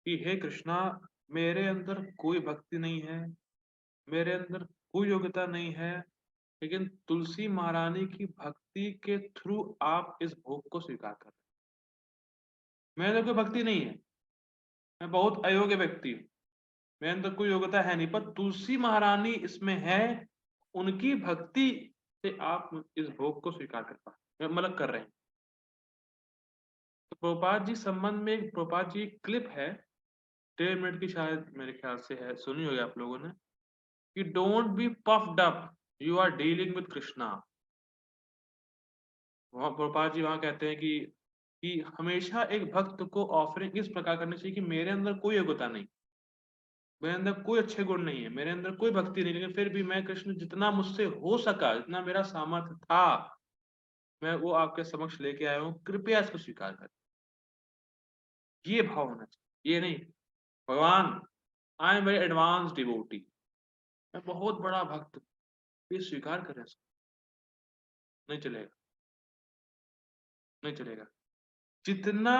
कि हे कृष्णा, मेरे अंदर कोई भक्ति नहीं है, मेरे अंदर कोई योग्यता नहीं है, लेकिन तुलसी महारानी की भक्ति के थ्रू आप इस भोग को स्वीकार कर। मेरे अंदर कोई भक्ति नहीं है, मैं बहुत अयोग्य व्यक्ति हूँ, मेरे अंदर कोई योग्यता है नहीं, पर तुलसी महारानी इसमें है, उनकी भक्ति से आप इस भोग को स्वीकार कर पा मतलब कर रहे हैं। तो प्रोपात जी संबंध में एक प्रोपात जी क्लिप है, 1.5 मिनट की शायद मेरे ख्याल से है, सुनी होगी आप लोगों ने, कि don't be puffed up, you are dealing with Krishna. वहाँ प्रभुपाद जी वहाँ कहते हैं कि हमेशा एक भक्त को ऑफरिंग इस प्रकार करनी चाहिए कि मेरे अंदर कोई योग्यता नहीं, मेरे अंदर कोई अच्छे गुण नहीं है, मेरे अंदर कोई भक्ति नहीं, लेकिन फिर भी मैं कृष्ण जितना मुझसे हो सका, जितना मेरा सामर्थ्य था, मैं वो आपके समक्ष लेके आया हूँ, कृपया इसको स्वीकार करें। ये भाव होना चाहिए, ये नहीं भगवान I am very advance devotee, मैं बहुत बड़ा भक्त, ये स्वीकार करें इसको, नहीं चलेगा, नहीं चलेगा। जितना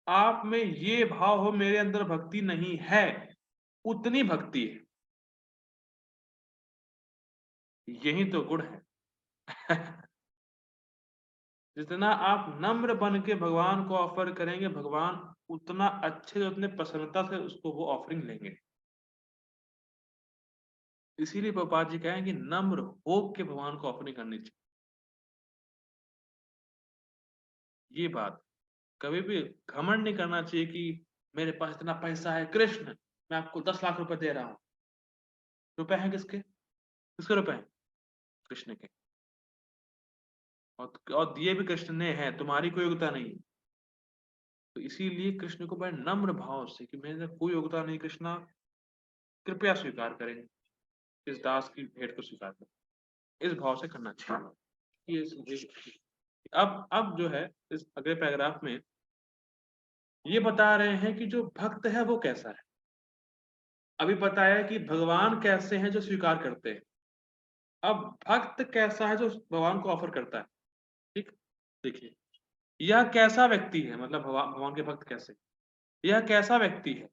आप में ये भाव हो मेरे अंदर भक्ति नहीं है, उतनी भक्ति है, यही तो गुण है। जितना आप नम्र बन के भगवान को ऑफर करेंगे, भगवान उतना अच्छे, उतने प्रसन्नता से उसको वो ऑफरिंग लेंगे। इसीलिए प्रभुपाद जी कहें कि नम्र हो के भगवान को ऑफरिंग करनी चाहिए। ये बात कभी भी घमंड नहीं करना चाहिए कि मेरे पास इतना पैसा है कृष्ण, मैं आपको 10 लाख रुपए दे रहा हूं। रुपए हैं किसके, किसके रुपए हैं? कृष्ण के। और दिए भी कृष्ण ने हैं, तुम्हारी कोई योग्यता नहीं है। तो इसीलिए कृष्ण को बड़े नम्र भाव से कि मेरे अंदर कोई योग्यता नहीं, कृष्णा कृपया स्वीकार करें, इस दास की भेंट को स्वीकार करें, इस भाव से करना चाहिए। अब जो है इस अगले पैराग्राफ में ये बता रहे हैं कि जो भक्त है वो कैसा है। अभी बताया कि भगवान कैसे हैं जो स्वीकार करते हैं, अब भक्त कैसा है जो भगवान को ऑफर करता है। ठीक, देखिए यह कैसा व्यक्ति है, मतलब भगवान के भक्त कैसे, यह कैसा व्यक्ति है,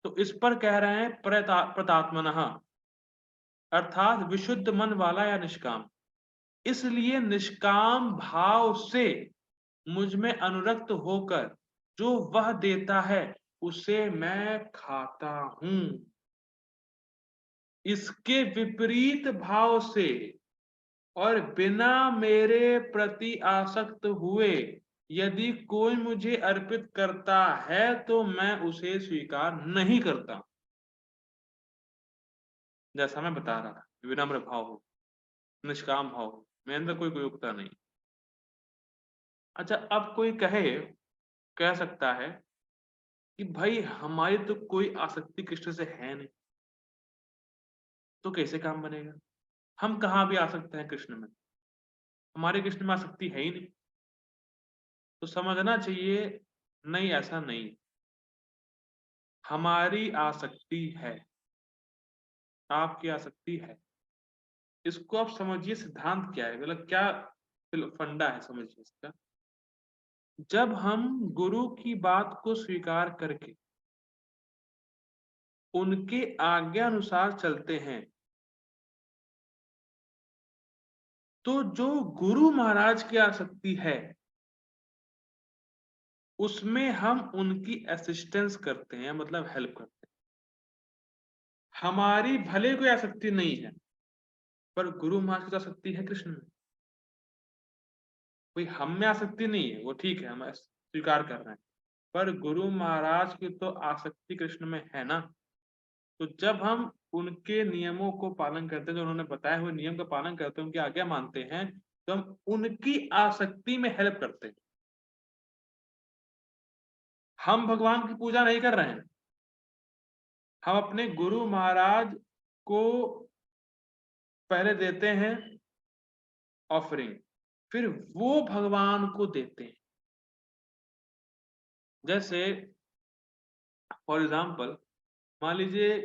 तो इस पर कह रहे हैं प्रतात्मनः, अर्थात विशुद्ध मन वाला या निष्काम। इसलिए निष्काम भाव से मुझ में अनुरक्त होकर जो वह देता है उसे मैं खाता हूं। इसके विपरीत भाव से और बिना मेरे प्रति आसक्त हुए यदि कोई मुझे अर्पित करता है तो मैं उसे स्वीकार नहीं करता। जैसा मैं बता रहा था, विनम्र भाव हो, निष्काम भाव हो, मेरे अंदर कोई योग्यता नहीं। अच्छा, अब कोई कह सकता है कि भाई हमारी तो कोई आसक्ति कृष्ण से है नहीं, तो कैसे काम बनेगा, हम कहाँ भी आ सकते हैं कृष्ण में, हमारे कृष्ण में आसक्ति है ही नहीं। तो समझना चाहिए, नहीं ऐसा नहीं, हमारी आसक्ति है, आपकी आसक्ति है। इसको आप समझिए, सिद्धांत क्या है, मतलब क्या फंडा है, समझिए इसका। जब हम गुरु की बात को स्वीकार करके उनके आज्ञा अनुसार चलते हैं, तो जो गुरु महाराज की आसक्ति है उसमें हम उनकी असिस्टेंस करते हैं, मतलब हेल्प करते हैं। हमारी भले कोई आसक्ति नहीं है, पर गुरु महाराज की आसक्ति है कृष्ण में। कोई हम में आसक्ति नहीं है, वो ठीक है, हम स्वीकार कर रहे हैं, पर गुरु महाराज की तो आसक्ति कृष्ण में है ना। तो जब हम उनके नियमों को पालन करते हैं, जो उन्होंने बताए हुए नियम का पालन करते हैं, उनकी आज्ञा मानते हैं, तो हम उनकी आसक्ति में हेल्प करते हैं। हम भगवान की पूजा नहीं कर रहे हैं, हम अपने गुरु महाराज को पहले देते हैं ऑफरिंग, फिर वो भगवान को देते हैं। जैसे फॉर एग्जाम्पल, मान लीजिए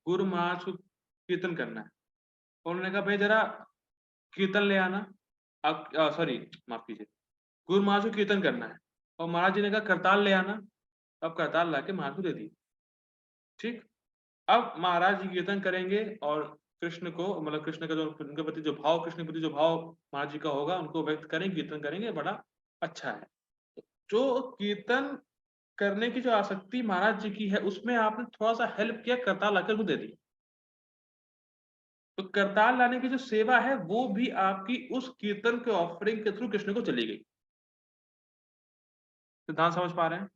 गुरु महाराज को कीर्तन करना है, और उन्होंने कहा भाई जरा कीर्तन ले आना। अब सॉरी, माफ कीजिए, गुरु महाराज को कीर्तन करना है और महाराज जी ने कहा करताल ले आना। अब करताल ला के महाराज को दे दी। ठीक, अब महाराज जी कीर्तन करेंगे और कृष्ण को, मतलब कृष्ण का जो उनके प्रति जो भाव, कृष्ण के प्रति जो भाव महाराज जी का होगा, उनको व्यक्त करेंगे, कीर्तन करेंगे, बड़ा अच्छा है। जो कीर्तन करने की जो आसक्ति महाराज जी की है, उसमें आपने थोड़ा सा हेल्प किया, करताल लाकर उनको दे दी, तो करताल लाने की जो सेवा है वो भी आपकी उस कीर्तन के ऑफरिंग के थ्रू कृष्ण को चली गई। सिद्धांत समझ पा रहे हैं?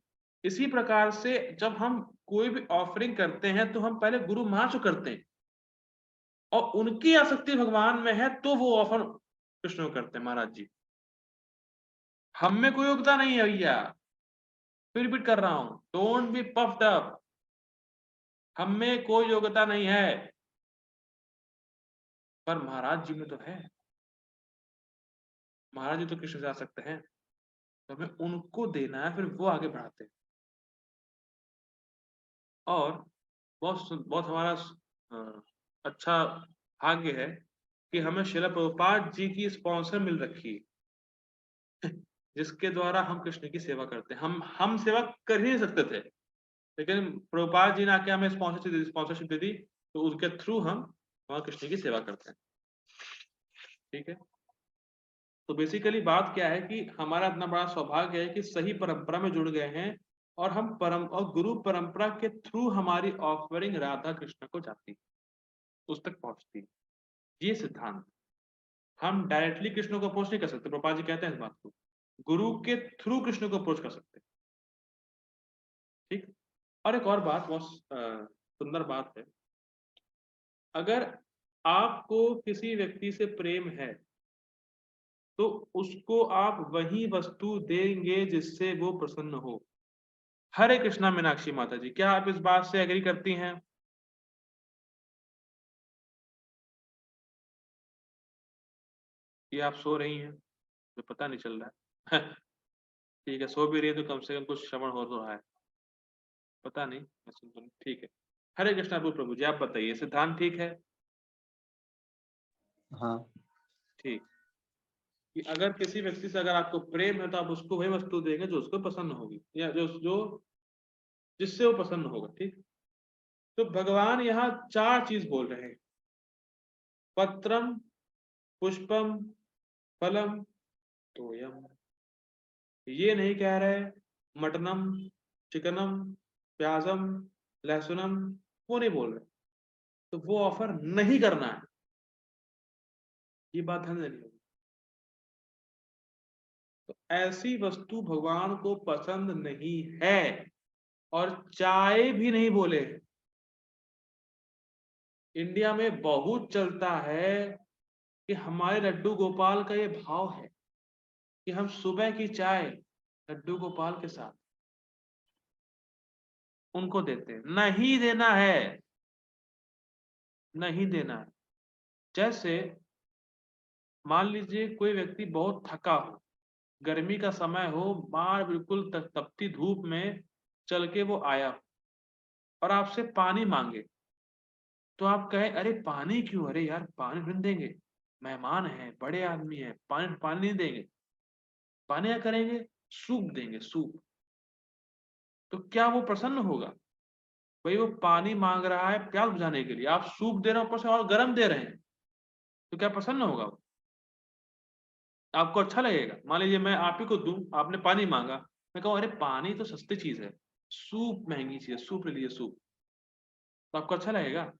इसी प्रकार से जब हम कोई भी ऑफरिंग करते हैं तो हम पहले गुरु महाराज को करते हैं, और उनकी आसक्ति भगवान में है तो वो ऑफर कृष्ण को करते हैं महाराज जी। हम में कोई योग्यता नहीं है भैया, फिर रिपीट कर रहा हूं, डोंट बी पफ्ड अप, हम में कोई योग्यता नहीं है, पर महाराज जी में तो है, महाराज जी तो कृष्ण से आ सकते हैं, तो हमें उनको देना है, फिर वो आगे बढ़ाते हैं। और बहुत बहुत हमारा अच्छा भाग्य है कि हमें श्रील प्रभुपाद जी की स्पॉन्सर मिल रखी है जिसके द्वारा हम कृष्ण की सेवा करते हैं। हम सेवा कर ही नहीं सकते थे, लेकिन प्रभुपाद जी ने आके हमें स्पॉन्सरशिप दे दी, तो उसके थ्रू हम वहां कृष्ण की सेवा करते हैं। ठीक है, तो बेसिकली बात क्या है कि हमारा इतना बड़ा सौभाग्य है कि सही परंपरा में जुड़ गए हैं, और हम और गुरु परंपरा के थ्रू हमारी ऑफरिंग राधा कृष्ण को जाती है, उस तक पहुंचती है। ये सिद्धांत, हम डायरेक्टली कृष्ण को अप्रोच नहीं कर सकते, प्रभुपाद जी कहते हैं इस बात को, गुरु के थ्रू कृष्ण को अप्रोच कर सकते हैं। ठीक, और एक और बात, बहुत सुंदर बात है, अगर आपको किसी व्यक्ति से प्रेम है तो उसको आप वही वस्तु देंगे जिससे वो प्रसन्न हो। हरे कृष्णा मीनाक्षी माता जी, क्या आप इस बात से एग्री करती हैं? कि आप सो रही हैं, तो पता नहीं चल रहा है ठीक है, सो भी रही है तो कम से कम कुछ श्रवण हो तो रहा है, पता नहीं, मैं सुन तो नहीं। ठीक है, हरे कृष्णा प्रभु जी, आप बताइए सिद्धांत ठीक है? हाँ। ठीक, कि अगर किसी व्यक्ति से अगर आपको प्रेम है तो आप उसको वही वस्तु देंगे जो उसको पसंद होगी, या जो जो जिससे वो प्रसन्न होगा। ठीक, तो भगवान यहाँ चार चीज बोल रहे हैं, पत्रम, पुष्पम, फलम, तोयम। ये नहीं कह रहे मटनम, चिकनम, प्याजम, लहसुनम, वो नहीं बोल रहे, तो वो ऑफर नहीं करना है, ये बात ध्यान देनी होगी। तो ऐसी वस्तु भगवान को पसंद नहीं है, और चाय भी नहीं बोले। इंडिया में बहुत चलता है कि हमारे लड्डू गोपाल का ये भाव है कि हम सुबह की चाय लड्डू गोपाल के साथ उनको देते हैं। नहीं देना है, नहीं देना है। जैसे मान लीजिए कोई व्यक्ति बहुत थका हो, गर्मी का समय हो, बाहर बिल्कुल तपती धूप में चल के वो आया हो और आपसे पानी मांगे, तो आप कहे अरे पानी क्यों, अरे यार पानी नहीं देंगे, मेहमान है, बड़े आदमी है, पानी पानी नहीं देंगे। पानी क्या करेंगे, सूप देंगे, सूप। तो क्या वो प्रसन्न होगा? भाई वो पानी मांग रहा है प्यास बुझाने के लिए, आप सूप दे रहे हो ऊपर से और गर्म दे रहे हैं, तो क्या प्रसन्न होगा वो? आपको अच्छा लगेगा? मान लीजिए मैं आप ही को दूं, आपने पानी मांगा, मैं कहूँ अरे पानी तो सस्ती चीज है, सूप महंगी चीज है, सूप ले लीजिए सूप, तो आपको अच्छा लगेगा?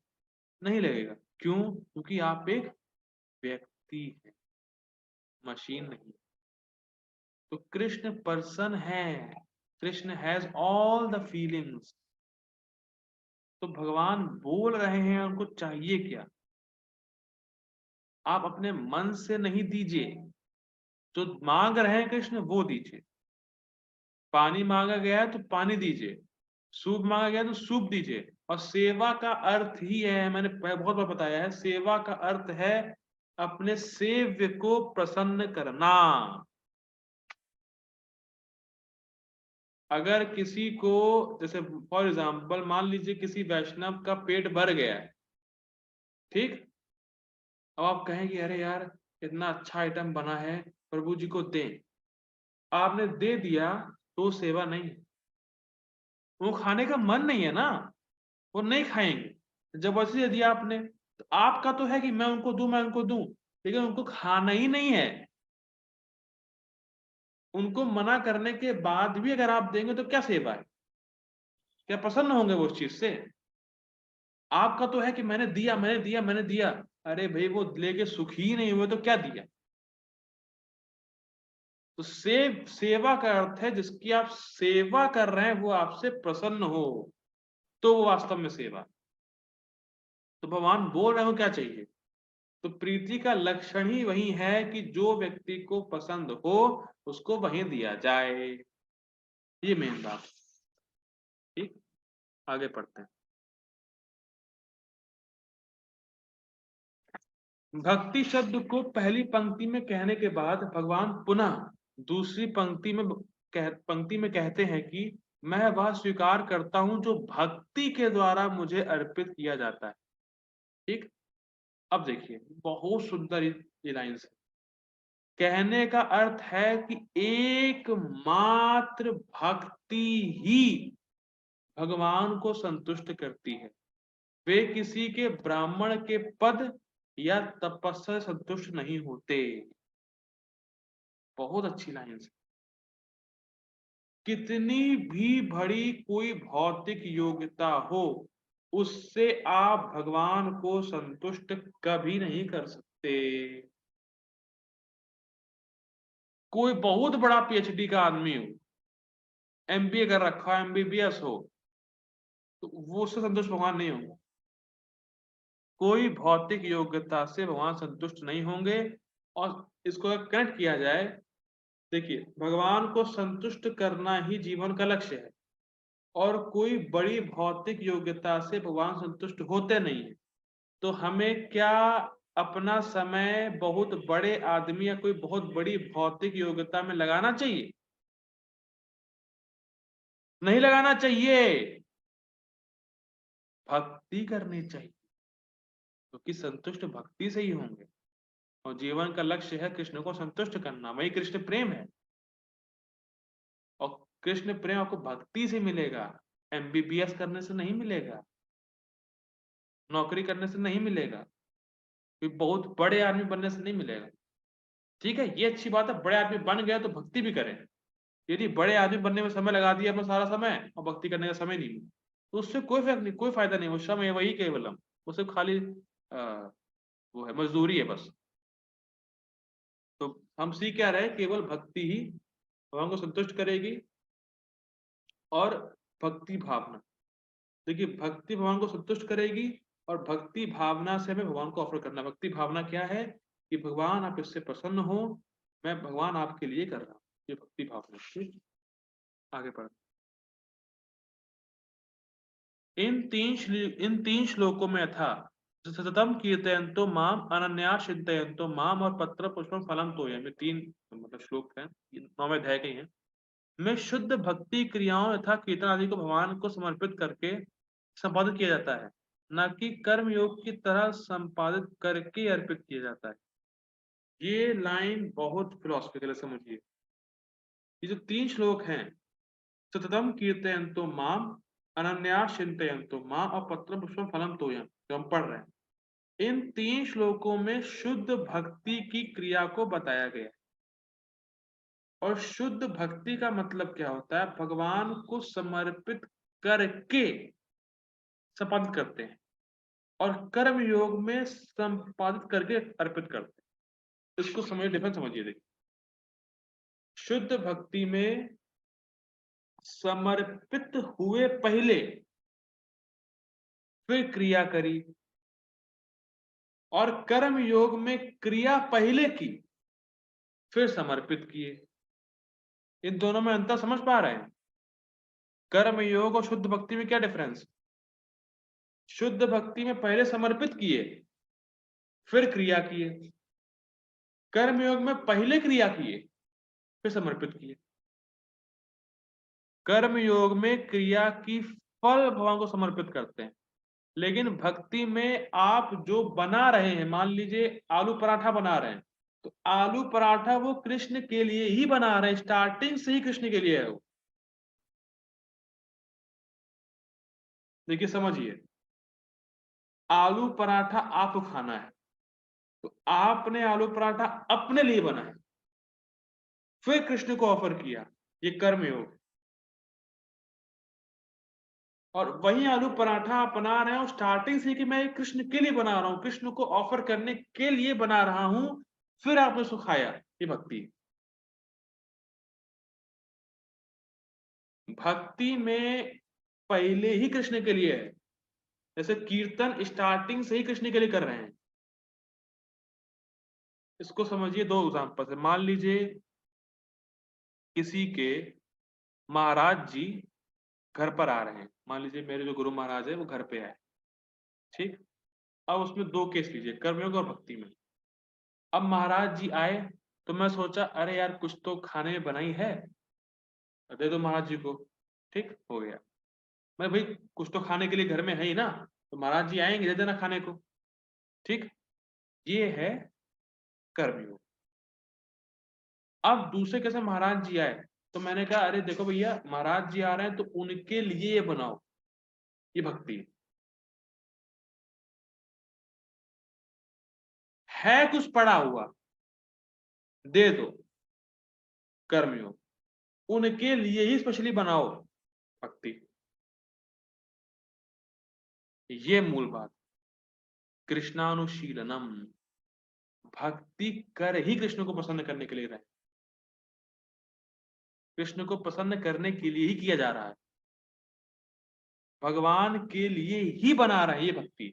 नहीं लगेगा। क्यों? क्योंकि आप एक व्यक्ति हैं, मशीन नहीं। तो कृष्ण पर्सन है, Krishna has all the feelings. तो भगवान बोल रहे हैं, उनको चाहिए क्या? आप अपने मन से नहीं दीजिए, जो मांग रहे हैं कृष्ण वो दीजिए। पानी मांगा गया है तो पानी दीजिए, सूप मांगा गया तो सूप दीजिए। और सेवा का अर्थ ही है, मैंने बहुत बार बताया है, सेवा का अर्थ है अपने सेव्य को प्रसन्न करना। अगर किसी को, जैसे फॉर एग्जाम्पल मान लीजिए किसी वैष्णव का पेट भर गया है, ठीक, अब आप कहेंगे अरे यार इतना अच्छा आइटम बना है, प्रभु जी को दें। आपने दे दिया तो सेवा नहीं, वो खाने का मन नहीं है ना, वो नहीं खाएंगे, जबरदस्ती दे दिया आपने। तो आपका तो है कि मैं उनको दूं, मैं उनको दूं, लेकिन उनको खाना ही नहीं है। उनको मना करने के बाद भी अगर आप देंगे तो क्या सेवा है? क्या प्रसन्न होंगे वो उस चीज से? आपका तो है कि मैंने दिया, मैंने दिया, मैंने दिया। अरे भाई वो लेके सुखी ही नहीं हुए तो क्या दिया? तो सेवा का अर्थ है जिसकी आप सेवा कर रहे हैं वो आपसे प्रसन्न हो, तो वो वास्तव में सेवा। तो भगवान बोल रहे हो क्या चाहिए? तो प्रीति का लक्षण ही वही है कि जो व्यक्ति को पसंद हो उसको वही दिया जाए, ये मेन बात। ठीक, आगे पढ़ते हैं। भक्ति शब्द को पहली पंक्ति में कहने के बाद भगवान पुनः दूसरी पंक्ति में कहते हैं कि मैं वह स्वीकार करता हूं जो भक्ति के द्वारा मुझे अर्पित किया जाता है। ठीक, अब देखिए बहुत सुंदर ये लाइन्स है। कहने का अर्थ है कि एकमात्र भक्ति ही भगवान को संतुष्ट करती है। वे किसी के ब्राह्मण के पद या तपस्या से संतुष्ट नहीं होते। बहुत अच्छी लाइन है। कितनी भी बड़ी कोई भौतिक योग्यता हो, उससे आप भगवान को संतुष्ट कभी नहीं कर सकते। कोई बहुत बड़ा पीएचडी का आदमी हो, एमबीए कर रखा, एमबीबीएस हो, तो वो उससे संतुष्ट भगवान नहीं होंगे। कोई भौतिक योग्यता से भगवान संतुष्ट नहीं होंगे। और इसको कनेक्ट किया जाए, देखिए भगवान को संतुष्ट करना ही जीवन का लक्ष्य है, और कोई बड़ी भौतिक योग्यता से भगवान संतुष्ट होते नहीं है। तो हमें क्या अपना समय बहुत बड़े आदमी या कोई बहुत बड़ी भौतिक योग्यता में लगाना चाहिए? नहीं लगाना चाहिए। भक्ति करनी चाहिए, क्योंकि संतुष्ट भक्ति से ही होंगे। और जीवन का लक्ष्य है कृष्ण को संतुष्ट करना, वही कृष्ण प्रेम है। और कृष्ण प्रेम आपको भक्ति से मिलेगा, एमबीबीएस करने से नहीं मिलेगा, नौकरी करने से नहीं मिलेगा, कोई बहुत बड़े आदमी बनने से नहीं मिलेगा। ठीक है, ये अच्छी बात है, बड़े आदमी बन गए तो भक्ति भी करें। यदि बड़े आदमी बनने में समय लगा दिया अपना सारा समय और भक्ति करने का समय नहीं, तो उससे कोई फर्क नहीं, कोई फायदा नहीं। वो श्रम है वही केवलम, वो सिर्फ खाली वो है, मजदूरी है बस। तो हम सीख क्या रहे, केवल भक्ति ही भगवान को संतुष्ट करेगी। और भक्ति भावना, देखिए भक्ति भगवान को संतुष्ट करेगी, और भक्ति भावना से हमें भगवान को ऑफर करना। भक्ति भावना क्या है कि भगवान आप इससे प्रसन्न हो, मैं भगवान आपके लिए कर रहा हूँ, ये भक्ति भावना। ठीक, आगे बढ़। इन तीन श्लोकों में था सततम कीर्तयन्तो माम अनन्या चिंतयन्तो माम और पत्र पुष्पम फलम तोयम, ये तीन मतलब श्लोक हैं, 9वें अध्याय के ही हैं। में शुद्ध भक्ति क्रियाओं तथा कीर्तन आदि को भगवान को समर्पित करके संपादित किया जाता है, न कि कर्म योग की तरह संपादित करके अर्पित किया जाता है। ये लाइन बहुत फिलोसफिकल है, समझिए। ये जो तीन श्लोक हैं, सततम कीर्तयन्तो माम अनन्या चिंतयन्तो माम और पत्र पुष्पम फलम तोयम, जो हम पढ़ रहे हैं, इन तीन श्लोकों में शुद्ध भक्ति की क्रिया को बताया गया है। और शुद्ध भक्ति का मतलब क्या होता है? भगवान को समर्पित करके संपादित करते हैं, और कर्म योग में संपादित करके अर्पित करते हैं। इसको समझिए, डिफरेंस समझिए। देखिए, शुद्ध भक्ति में समर्पित हुए पहले, फिर क्रिया करी, और कर्म योग में क्रिया पहले की, फिर समर्पित किए। इन दोनों में अंतर समझ पा रहे हैं? कर्म योग और शुद्ध भक्ति में क्या डिफरेंस? शुद्ध भक्ति में पहले समर्पित किए, फिर क्रिया किए। कर्म योग में पहले क्रिया किए, फिर समर्पित किए। कर्म योग में क्रिया की फल भगवान को समर्पित करते हैं, लेकिन भक्ति में आप जो बना रहे हैं, मान लीजिए आलू पराठा बना रहे हैं, तो आलू पराठा वो कृष्ण के लिए ही बना रहे हैं, स्टार्टिंग से ही कृष्ण के लिए है वो। देखिए समझिए, आलू पराठा आपको खाना है, तो आपने आलू पराठा अपने लिए बनाया, फिर कृष्ण को ऑफर किया, ये कर्म योग। और वही आलू पराठा आप बना रहे हो स्टार्टिंग से कि मैं कृष्ण के लिए बना रहा हूं, कृष्ण को ऑफर करने के लिए बना रहा हूं, फिर आपने उसको खाया, ये भक्ति। भक्ति में पहले ही कृष्ण के लिए है। जैसे कीर्तन स्टार्टिंग से ही कृष्ण के लिए कर रहे हैं, इसको समझिए, दो एग्जांपल है। मान लीजिए किसी के महाराज जी घर पर आ रहे हैं, मान लीजिए मेरे जो गुरु महाराज है वो घर पे आए, ठीक। अब उसमें दो केस लीजिए, कर्मयोग और भक्ति में। अब महाराज जी आए तो मैं सोचा अरे यार कुछ तो खाने में बनाई है, दे दो महाराज जी को, ठीक हो गया। मैं भाई कुछ तो खाने के लिए घर में है ही ना, तो महाराज जी आएंगे, दे देना खाने को, ठीक। ये है कर्मयोग। अब दूसरे कैसे महाराज जी आए, तो मैंने कहा अरे देखो भैया महाराज जी आ रहे हैं तो उनके लिए ये बनाओ, ये भक्ति है। कुछ पड़ा हुआ दे दो, कर्मयोग। उनके लिए ही स्पेशली बनाओ, भक्ति। ये मूल बात। कृष्णानुशीलनम, भक्ति कर ही कृष्ण को प्रसन्न करने के लिए रहे, कृष्ण को प्रसन्न करने के लिए ही किया जा रहा है, भगवान के लिए ही बना रहे हैं ये भक्ति।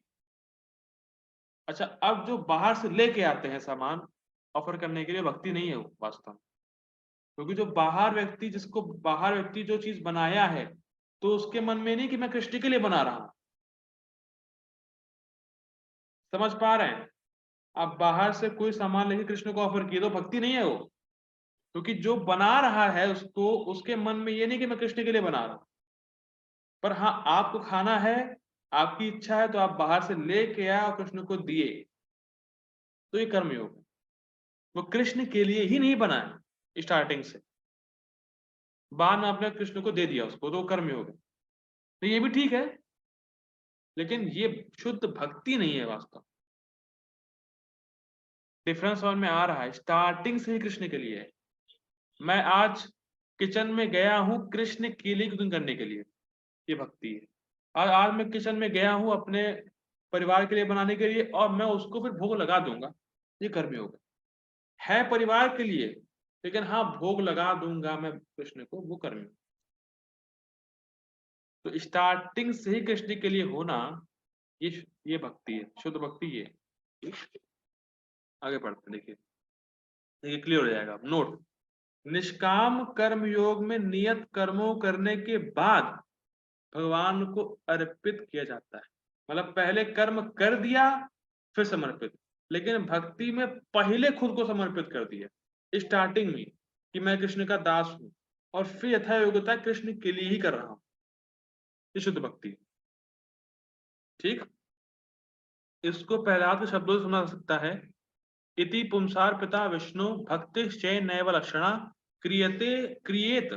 अच्छा, अब जो बाहर से लेके आते हैं सामान ऑफर करने के लिए, भक्ति नहीं है वो वास्तव में। क्योंकि जो बाहर व्यक्ति, जिसको बाहर व्यक्ति जो चीज बनाया है, तो उसके मन में नहीं कि मैं कृष्ण के लिए बना रहा हूं। समझ पा रहे हैं? आप बाहर से कोई सामान लेके कृष्ण को ऑफर किए तो भक्ति नहीं है वो। क्योंकि जो बना रहा है उसको, उसके मन में ये नहीं कि मैं कृष्ण के लिए बना रहा हूं। पर हाँ, आपको खाना है, आपकी इच्छा है, तो आप बाहर से लेके आए और कृष्ण को दिए, तो ये कर्मयोग है। वो कृष्ण के लिए ही नहीं बना है स्टार्टिंग से, बाद में आपने कृष्ण को दे दिया उसको, तो वो कर्मयोग है। तो ये भी ठीक है, लेकिन ये शुद्ध भक्ति नहीं है वास्तव। डिफरेंस समझ में आ रहा है? स्टार्टिंग से ही कृष्ण के लिए है। मैं आज किचन में गया हूं कृष्ण के लिए कुकिंग करने के लिए, ये भक्ति है। आज आज मैं किचन में गया हूं अपने परिवार के लिए बनाने के लिए, और मैं उसको फिर भोग लगा दूंगा, ये कर्मयोग है परिवार के लिए। लेकिन हाँ, भोग लगा दूंगा मैं कृष्ण को, वो कर्मयोग। तो स्टार्टिंग से ही कृष्ण के लिए होना, ये भक्ति है, शुद्ध भक्ति ये है। आगे बढ़ते हैं, देखिए देखिए क्लियर हो जाएगा। नोट, निष्काम कर्म योग में नियत कर्मों करने के बाद भगवान को अर्पित किया जाता है। मतलब पहले कर्म कर दिया फिर समर्पित, लेकिन भक्ति में पहले खुद को समर्पित कर दिया स्टार्टिंग में, कि मैं कृष्ण का दास हूं, और फिर यथा योग्यता कृष्ण के लिए ही कर रहा हूं, ये शुद्ध भक्ति। ठीक, इसको प्रहलाद के शब्दों से समझा सकता है। इति पुंसार पिता विष्णु भक्ति चैन नैव लक्षणा क्रियते क्रिएत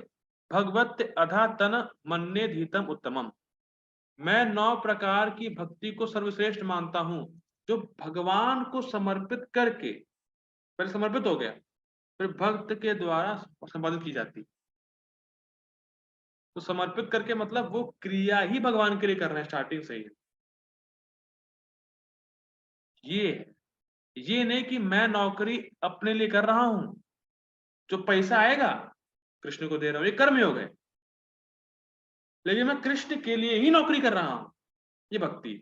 भगवत अधा तन मन्ने धीतम उत्तमम। मैं 9 प्रकार की भक्ति को सर्वश्रेष्ठ मानता हूं, जो भगवान को समर्पित करके, पहले समर्पित हो गया, फिर भक्त के द्वारा संपादित की जाती। तो समर्पित करके मतलब वो क्रिया ही भगवान के लिए कर रहे हैं स्टार्टिंग से ही। ये ये नहीं कि मैं नौकरी अपने लिए कर रहा हूं, जो पैसा आएगा कृष्ण को दे रहा हूं, ये कर्म योग है। लेकिन मैं कृष्ण के लिए ही नौकरी कर रहा हूं, ये भक्ति।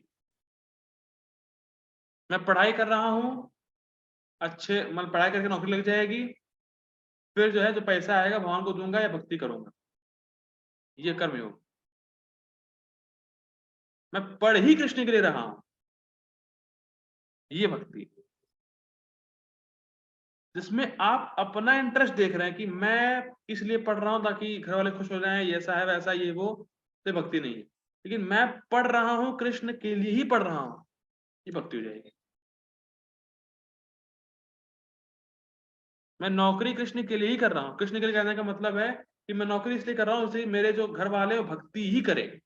मैं पढ़ाई कर रहा हूं, अच्छे मतलब पढ़ाई करके नौकरी लग जाएगी, फिर जो है जो पैसा आएगा भगवान को दूंगा या भक्ति करूंगा, ये कर्म योग। मैं पढ़ ही कृष्ण के लिए रहा हूं, ये भक्ति। जिसमें आप अपना इंटरेस्ट देख रहे हैं कि मैं इसलिए पढ़ रहा हूं ताकि घर वाले खुश हो जाएं, ये ऐसा है वैसा ये वो, तो भक्ति नहीं है। लेकिन मैं पढ़ रहा हूं कृष्ण के लिए ही पढ़ रहा हूं, ये भक्ति हो जाएगी। मैं नौकरी कृष्ण के लिए ही कर रहा हूं, कृष्ण के लिए कहने का मतलब है कि मैं नौकरी इसलिए कर रहा हूं इसलिए मेरे जो घर वाले वो भक्ति ही करें।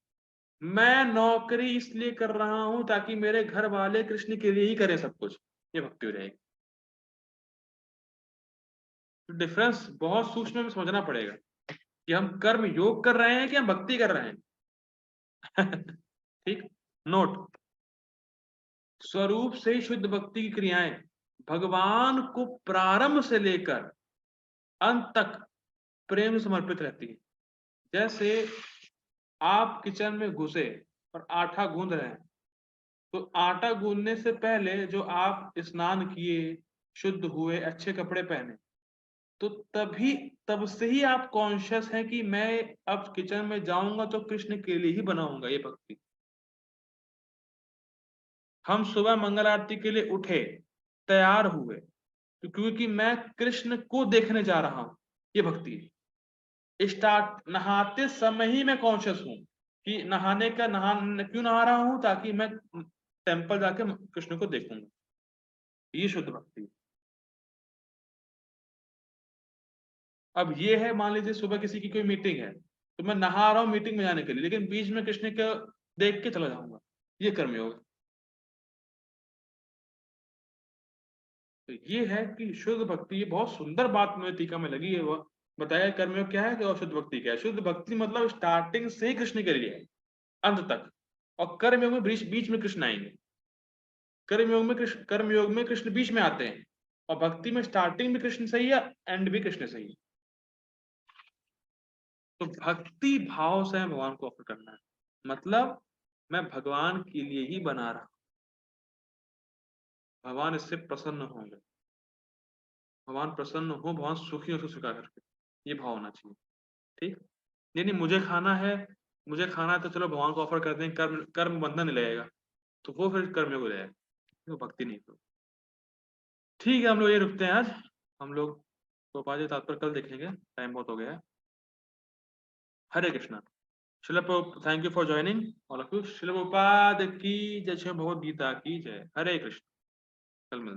मैं नौकरी इसलिए कर रहा हूं ताकि मेरे घर वाले कृष्ण के लिए ही करें सब कुछ, ये भक्ति हो जाएगी। तो डिफरेंस बहुत सूक्ष्म में समझना पड़ेगा कि हम कर्म योग कर रहे हैं कि हम भक्ति कर रहे हैं। ठीक, नोट, स्वरूप से ही शुद्ध भक्ति की क्रियाएं भगवान को प्रारंभ से लेकर अंत तक प्रेम समर्पित रहती है। जैसे आप किचन में घुसे और आटा गूंद रहे हैं, तो आटा गूंदने से पहले जो आप स्नान किए, शुद्ध हुए, अच्छे कपड़े पहने, तो तब से ही आप कॉन्शियस हैं कि मैं अब किचन में जाऊंगा तो कृष्ण के लिए ही बनाऊंगा ये भक्ति। हम सुबह मंगल आरती के लिए उठे, तैयार हुए, तो क्योंकि मैं कृष्ण को देखने जा रहा हूं, ये भक्ति है। स्टार्ट नहाते समय ही मैं कॉन्शियस हूं कि नहाने का क्यों नहा रहा हूं, ताकि मैं टेंपल जाके कृष्ण को देखूंगा। ये शुद्ध भक्ति है। अब ये है, मान लीजिए सुबह किसी की कोई मीटिंग है, तो मैं नहा रहा हूँ मीटिंग में जाने के लिए, लेकिन बीच में कृष्ण को देख के चला जाऊंगा, ये कर्मयोग है। तो ये है कि शुद्ध भक्ति, ये बहुत सुंदर बात मुझे टीका में लगी है। वह बताया कर्मयोग क्या है कि, और शुद्ध भक्ति क्या है। शुद्ध भक्ति मतलब स्टार्टिंग से ही कृष्ण के लिए है, अंत तक। और कर्मयोग में बीच बीच में कृष्ण आएंगे। कर्मयोग में कृष्ण बीच में आते हैं, और भक्ति में स्टार्टिंग भी कृष्ण सही है, एंड भी कृष्ण सही है। तो भक्ति भाव से हमें भगवान को ऑफर करना है, मतलब मैं भगवान के लिए ही बना रहा, भगवान इससे प्रसन्न होंगे, भगवान प्रसन्न हो, भगवान सुखी हो, उसको स्वीकार करके, ये भाव होना चाहिए। ठीक, यानी मुझे खाना है तो चलो भगवान को ऑफर कर दें, कर्म कर्म बंधन नहीं लगेगा, तो वो फिर कर्म हो जाएगा, वो भक्ति नहीं। तो ठीक है, हम लोग ये रुकते हैं आज। हम लोग तो पाँच तात्पर्य कल देखेंगे, टाइम बहुत हो गया है। हरे कृष्णा। शिल thank you for joining all of you. शिल प्रभुपाद की जय, श्री भगवद गीता की जय। हरे कृष्ण। कल मिलते हैं।